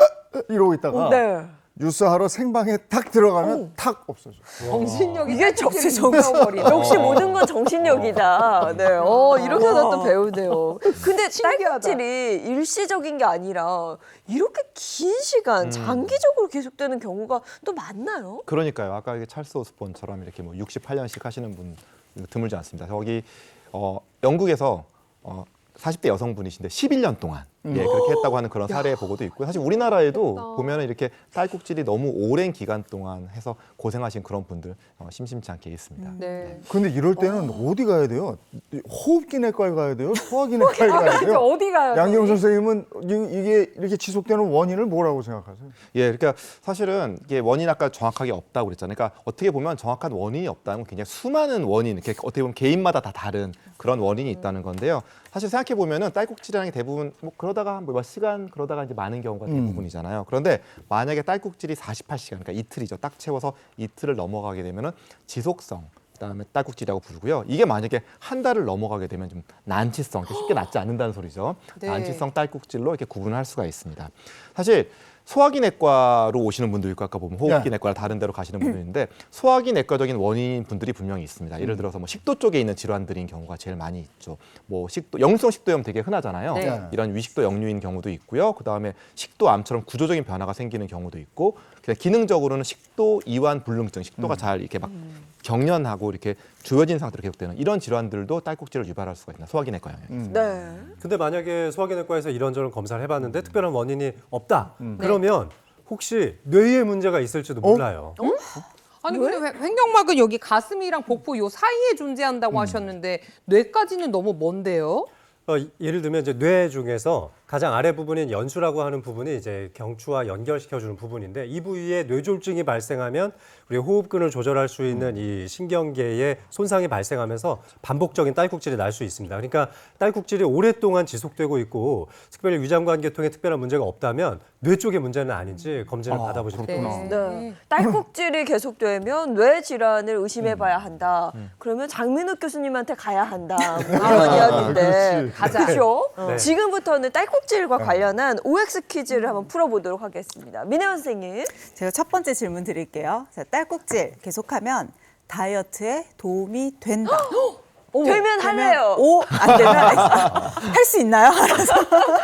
이러고 있다가 네. 뉴스 하러 생방에 탁 들어가면 탁 없어져. 정신력이 이게 정신력이다. 역시 모든 건 정신력이다. 네. 이렇게 하나 또 배우네요. 근데 딸꾹질이 일시적인 게 아니라 이렇게 긴 시간 장기적으로 계속되는 경우가 또 많나요? 그러니까요. 아까 이게 찰스 오스본처럼 이렇게 뭐 68년씩 하시는 분 드물지 않습니다. 저기 영국에서 40대 여성분이신데 11년 동안 그렇게 했다고 하는 그런 사례 보고도 있고요. 사실 우리나라에도 보면은 이렇게 딸꾹질이 너무 오랜 기간 동안 해서 고생하신 그런 분들 심심치 않게 있습니다. 네. 근데 이럴 때는 어디 가야 돼요? 호흡기내과에 가야 돼요? 소화기내과에 가야 돼요? 어디 가요? 양경 선생님은 이게 이렇게 지속되는 원인을 뭐라고 생각하세요? 예, 그러니까 사실은 이게 원인 아까 정확하게 없다고 그랬잖아요. 그러니까 어떻게 보면 정확한 원인이 없다는 건 굉장히 수많은 원인, 이렇게 어떻게 보면 개인마다 다 다른 그런 원인이 있다는 건데요. 사실 생각해 보면은 딸꾹질이라는 게 대부분 뭐 그러다가 뭐 몇 시간 그러다가 이제 많은 경우가 대부분이잖아요. 그런데 만약에 딸꾹질이 48시간, 그러니까 이틀이죠. 딱 채워서 이틀을 넘어가게 되면은 지속성. 그다음에 딸꾹질이라고 부르고요. 이게 만약에 한 달을 넘어가게 되면 좀 난치성, 쉽게 낫지 않는다는 소리죠. 네. 난치성 딸꾹질로 이렇게 구분을 할 수가 있습니다. 사실 소화기내과로 오시는 분도 있고 아까 보면 호흡기내과나 다른 데로 가시는 분도 있는데 소화기내과적인 원인 분들이 분명히 있습니다. 예를 들어서 뭐 식도 쪽에 있는 질환들인 경우가 제일 많이 있죠. 뭐 영성 식도염 되게 흔하잖아요. 네. 이런 위식도 역류인 경우도 있고요. 그다음에 식도암처럼 구조적인 변화가 생기는 경우도 있고 그냥 기능적으로는 식도 이완 불능증, 식도가 잘 이렇게 막 경련하고 이렇게 조여진 상태로 계속되는 이런 질환들도 딸꾹질을 유발할 수가 있습니다. 소화기내과 영향. 네. 근데 만약에 소화기내과에서 이런저런 검사를 해봤는데 특별한 원인이 없다. 그러면 혹시 뇌에 문제가 있을지도 몰라요. 아니 근데 횡격막은 여기 가슴이랑 복부 요 사이에 존재한다고 하셨는데 뇌까지는 너무 먼데요? 예를 들면 이제 뇌 중에서 가장 아래 부분인 연수라고 하는 부분이 이제 경추와 연결시켜주는 부분인데 이 부위에 뇌졸중이 발생하면 우리 호흡근을 조절할 수 있는 이 신경계에 손상이 발생하면서 반복적인 딸꾹질이 날 수 있습니다. 그러니까 딸꾹질이 오랫동안 지속되고 있고 특별히 위장관계통에 특별한 문제가 없다면 뇌 쪽의 문제는 아닌지 검진을 받아보시면 좋겠습니다. 네. 딸꾹질이 계속되면 뇌 질환을 의심해봐야 한다. 그러면 장민욱 교수님한테 가야 한다. 뭐 이런 이야기인데 가자. 그렇죠? 네. 지금부터는 딸꾹질과 관련한 OX 퀴즈를 한번 풀어보도록 하겠습니다. 민혜원 선생님. 제가 첫 번째 질문 드릴게요. 자, 딸꾹질 계속하면 다이어트에 도움이 된다. 되면 할래요. 오, 안 되면 할 수 있나요?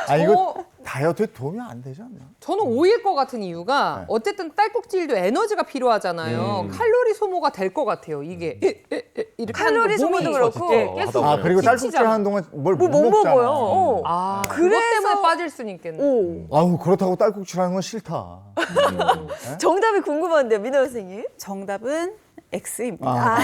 아 이거 다이어트에 도움이 안 되지 않나요? 저는 오일 것 같은 이유가 네. 어쨌든 딸꾹질도 에너지가 필요하잖아요. 칼로리 소모가 될 것 같아요. 이게 이렇게 칼로리 하는 거 몸이 소모도 그렇고. 예, 계속 아, 그리고 딸꾹질 지치잖아. 하는 동안 뭘 뭐 못 못 먹잖아. 먹어요. 어. 아, 그래서- 그것 때문에 빠질 수는 있겠네. 오. 아우, 그렇다고 딸꾹질 하는 건 싫다. 정답이 궁금한데요, 민호 선생님. 정답은 X입니다. 아,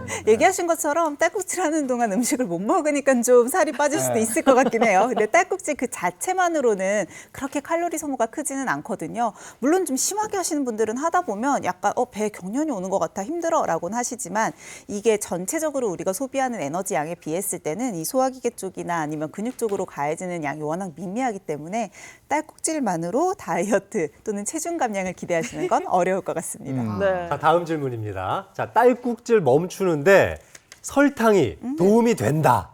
그렇지. 얘기하신 것처럼 딸꾹질 하는 동안 음식을 못 먹으니까 좀 살이 빠질 수도 있을 것 같긴 해요. 근데 딸꾹질 그 자체만으로는 그렇게 칼로리 소모가 크지는 않거든요. 물론 좀 심하게 하시는 분들은 하다 보면 약간 배에 경련이 오는 것 같아 힘들어라고는 하시지만 이게 전체적으로 우리가 소비하는 에너지 양에 비했을 때는 이 소화기계 쪽이나 아니면 근육 쪽으로 가해지는 양이 워낙 미미하기 때문에 딸꾹질만으로 다이어트 또는 체중 감량을 기대하시는 건 어려울 것 같습니다. 네. 자, 다음 질문입니다. 자, 딸꾹질 멈추는데 설탕이 도움이 된다.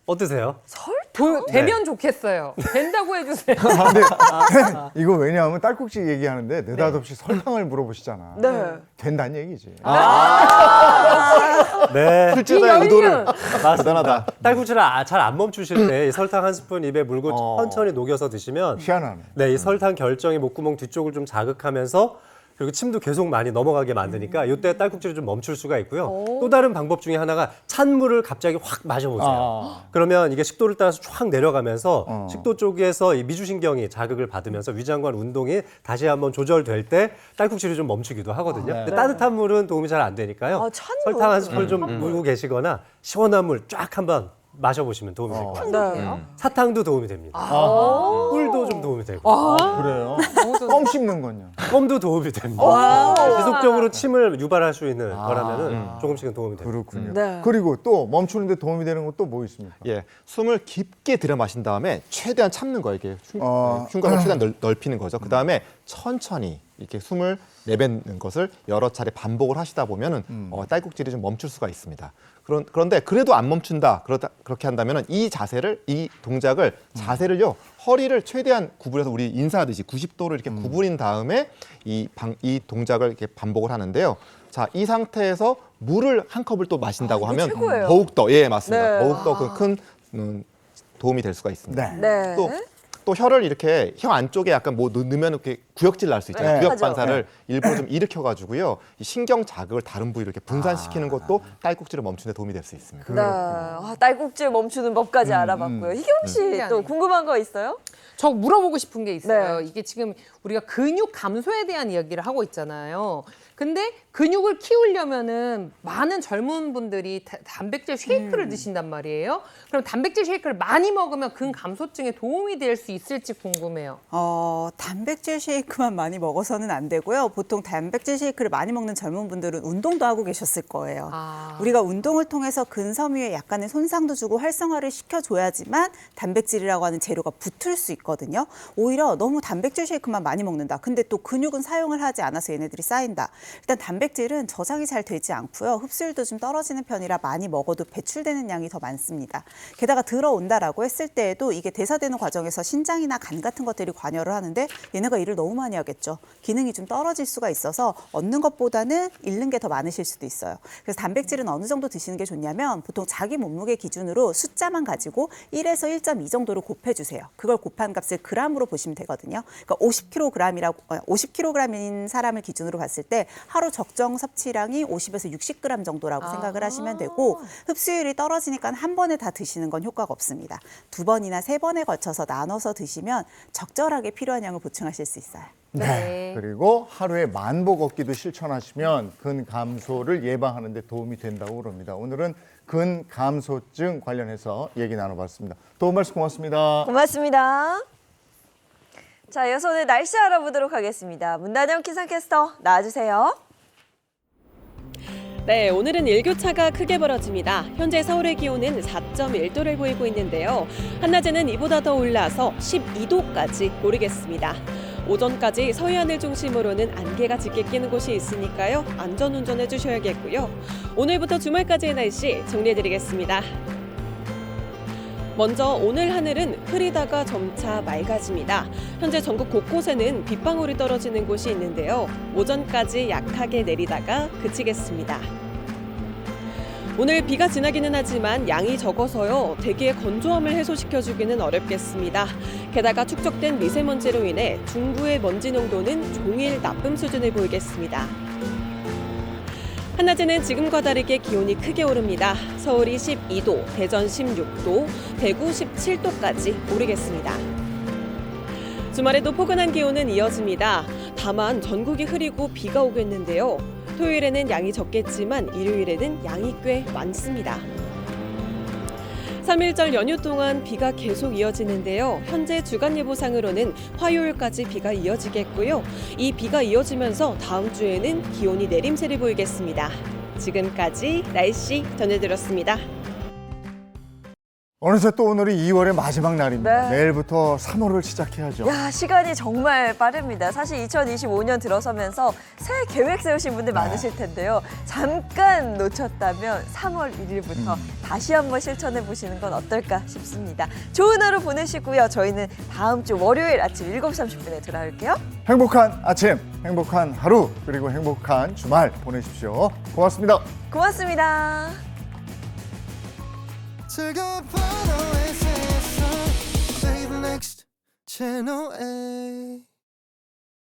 어떠세요? 되면 좋겠어요. 된다고 해주세요. 근데 이거 왜냐하면 딸꾹질 얘기하는데 느닷없이 설탕을 물어보시잖아. 네. 된다는 얘기지. 네. 실제자의 의도를 맞습니다. 대단하다. 딸꾹질을 잘 안 멈추실 때 이 설탕 한 스푼 입에 물고 천천히 녹여서 드시면 희한하네. 네, 이 설탕 결정이 목구멍 뒤쪽을 좀 자극하면서 그리고 침도 계속 많이 넘어가게 만드니까 이때 딸꾹질을 좀 멈출 수가 있고요. 또 다른 방법 중에 하나가 찬물을 갑자기 확 마셔보세요. 그러면 이게 식도를 따라서 쫙 내려가면서 식도 쪽에서 이 미주신경이 자극을 받으면서 위장관 운동이 다시 한번 조절될 때 딸꾹질이 좀 멈추기도 하거든요. 근데 따뜻한 물은 도움이 잘 안 되니까요. 아, 찬물. 설탕 한 스푼 좀 물고 계시거나 시원한 물 쫙 한번 마셔보시면 도움이 될 것 같아요. 네. 사탕도 도움이 됩니다. 꿀도 좀 도움이 되고 그래요? 껌 씹는 건요. 껌도 도움이 됩니다. 지속적으로 침을 유발할 수 있는 거라면은 조금씩은 도움이 됩니다. 그렇군요. 네. 그리고 또 멈추는데 도움이 되는 건 또 뭐 있습니까? 예, 숨을 깊게 들여 마신 다음에 최대한 참는 거예요. 이게 흉곽을 최대한 넓히는 거죠. 그 다음에 천천히 이렇게 숨을 내뱉는 것을 여러 차례 반복을 하시다 보면은 딸꾹질이 좀 멈출 수가 있습니다. 그런데 그래도 안 멈춘다. 그렇게 한다면은 이 동작을 자세를요, 허리를 최대한 구부려서 우리 인사하듯이 90도로 이렇게 구부린 다음에 이 동작을 이렇게 반복을 하는데요. 자, 이 상태에서 물을 한 컵을 또 마신다고 이거 하면 최고예요. 더욱더, 예, 맞습니다. 네. 더욱더 큰 도움이 될 수가 있습니다. 네. 네. 또 혀를 이렇게 혀 안쪽에 약간 뭐 넣으면 이렇게 구역질 날 수 있잖아요. 네. 구역 하죠. 반사를 일부러 좀 일으켜가지고요. 이 신경 자극을 다른 부위로 이렇게 분산시키는 것도 딸꾹질을 멈추는 데 도움이 될 수 있습니다. 네. 아, 딸꾹질 멈추는 법까지 알아봤고요. 희경 씨 신기하네. 또 궁금한 거 있어요? 저 물어보고 싶은 게 있어요. 네. 이게 지금 우리가 근육 감소에 대한 이야기를 하고 있잖아요. 근데 근육을 키우려면은 많은 젊은 분들이 단백질 쉐이크를 드신단 말이에요. 그럼 단백질 쉐이크를 많이 먹으면 근 감소증에 도움이 될 수 있을지 궁금해요. 단백질 쉐이크만 많이 먹어서는 안 되고요. 보통 단백질 쉐이크를 많이 먹는 젊은 분들은 운동도 하고 계셨을 거예요. 우리가 운동을 통해서 근섬유에 약간의 손상도 주고 활성화를 시켜줘야지만 단백질이라고 하는 재료가 붙을 수 있거든요. 오히려 너무 단백질 쉐이크만 많이 먹는다. 근데 또 근육은 사용을 하지 않아서 얘네들이 쌓인다. 일단 단백질은 저장이 잘 되지 않고요. 흡수율도 좀 떨어지는 편이라 많이 먹어도 배출되는 양이 더 많습니다. 게다가 들어온다라고 했을 때에도 이게 대사되는 과정에서 신장이나 간 같은 것들이 관여를 하는데 얘네가 일을 너무 많이 하겠죠. 기능이 좀 떨어질 수가 있어서 얻는 것보다는 잃는 게 더 많으실 수도 있어요. 그래서 단백질은 어느 정도 드시는 게 좋냐면 보통 자기 몸무게 기준으로 숫자만 가지고 1에서 1.2 정도로 곱해주세요. 그걸 곱한 값을 g으로 보시면 되거든요. 그러니까 50kg인 사람을 기준으로 봤을 때 하루 적정 섭취량이 50에서 60g 정도라고 생각을 하시면 되고 흡수율이 떨어지니까 한 번에 다 드시는 건 효과가 없습니다. 2번이나 3번에 걸쳐서 나눠서 드시면 적절하게 필요한 양을 보충하실 수 있어요. 네. 그리고 하루에 10,000보 걷기도 실천하시면 근 감소를 예방하는 데 도움이 된다고 그럽니다. 오늘은 근 감소증 관련해서 얘기 나눠봤습니다. 도움 말씀 고맙습니다. 고맙습니다. 자, 이어서 오늘 날씨 알아보도록 하겠습니다. 문다정 기상캐스터 나와주세요. 네, 오늘은 일교차가 크게 벌어집니다. 현재 서울의 기온은 4.1도를 보이고 있는데요. 한낮에는 이보다 더 올라서 12도까지 오르겠습니다. 오전까지 서해안을 중심으로는 안개가 짙게 끼는 곳이 있으니까요. 안전운전 해주셔야겠고요. 오늘부터 주말까지의 날씨 정리해드리겠습니다. 먼저 오늘 하늘은 흐리다가 점차 맑아집니다. 현재 전국 곳곳에는 빗방울이 떨어지는 곳이 있는데요. 오전까지 약하게 내리다가 그치겠습니다. 오늘 비가 지나기는 하지만 양이 적어서요. 대기의 건조함을 해소시켜주기는 어렵겠습니다. 게다가 축적된 미세먼지로 인해 중부의 먼지 농도는 종일 나쁨 수준을 보이겠습니다. 한낮에는 지금과 다르게 기온이 크게 오릅니다. 서울이 12도, 대전 16도, 대구 17도까지 오르겠습니다. 주말에도 포근한 기온은 이어집니다. 다만 전국이 흐리고 비가 오겠는데요. 토요일에는 양이 적겠지만 일요일에는 양이 꽤 많습니다. 3일절 연휴 동안 비가 계속 이어지는데요. 현재 주간예보상으로는 화요일까지 비가 이어지겠고요. 이 비가 이어지면서 다음 주에는 기온이 내림세를 보이겠습니다. 지금까지 날씨 전해드렸습니다. 어느새 또 오늘이 2월의 마지막 날입니다. 네. 내일부터 3월을 시작해야죠. 야, 시간이 정말 빠릅니다. 사실 2025년 들어서면서 새 계획 세우신 분들 많으실 텐데요. 잠깐 놓쳤다면 3월 1일부터 다시 한번 실천해 보시는 건 어떨까 싶습니다. 좋은 하루 보내시고요. 저희는 다음 주 월요일 아침 7시 30분에 돌아올게요. 행복한 아침, 행복한 하루, 그리고 행복한 주말 보내십시오. 고맙습니다. 고맙습니다. 즐거운 밤의 세상 Play the next channel A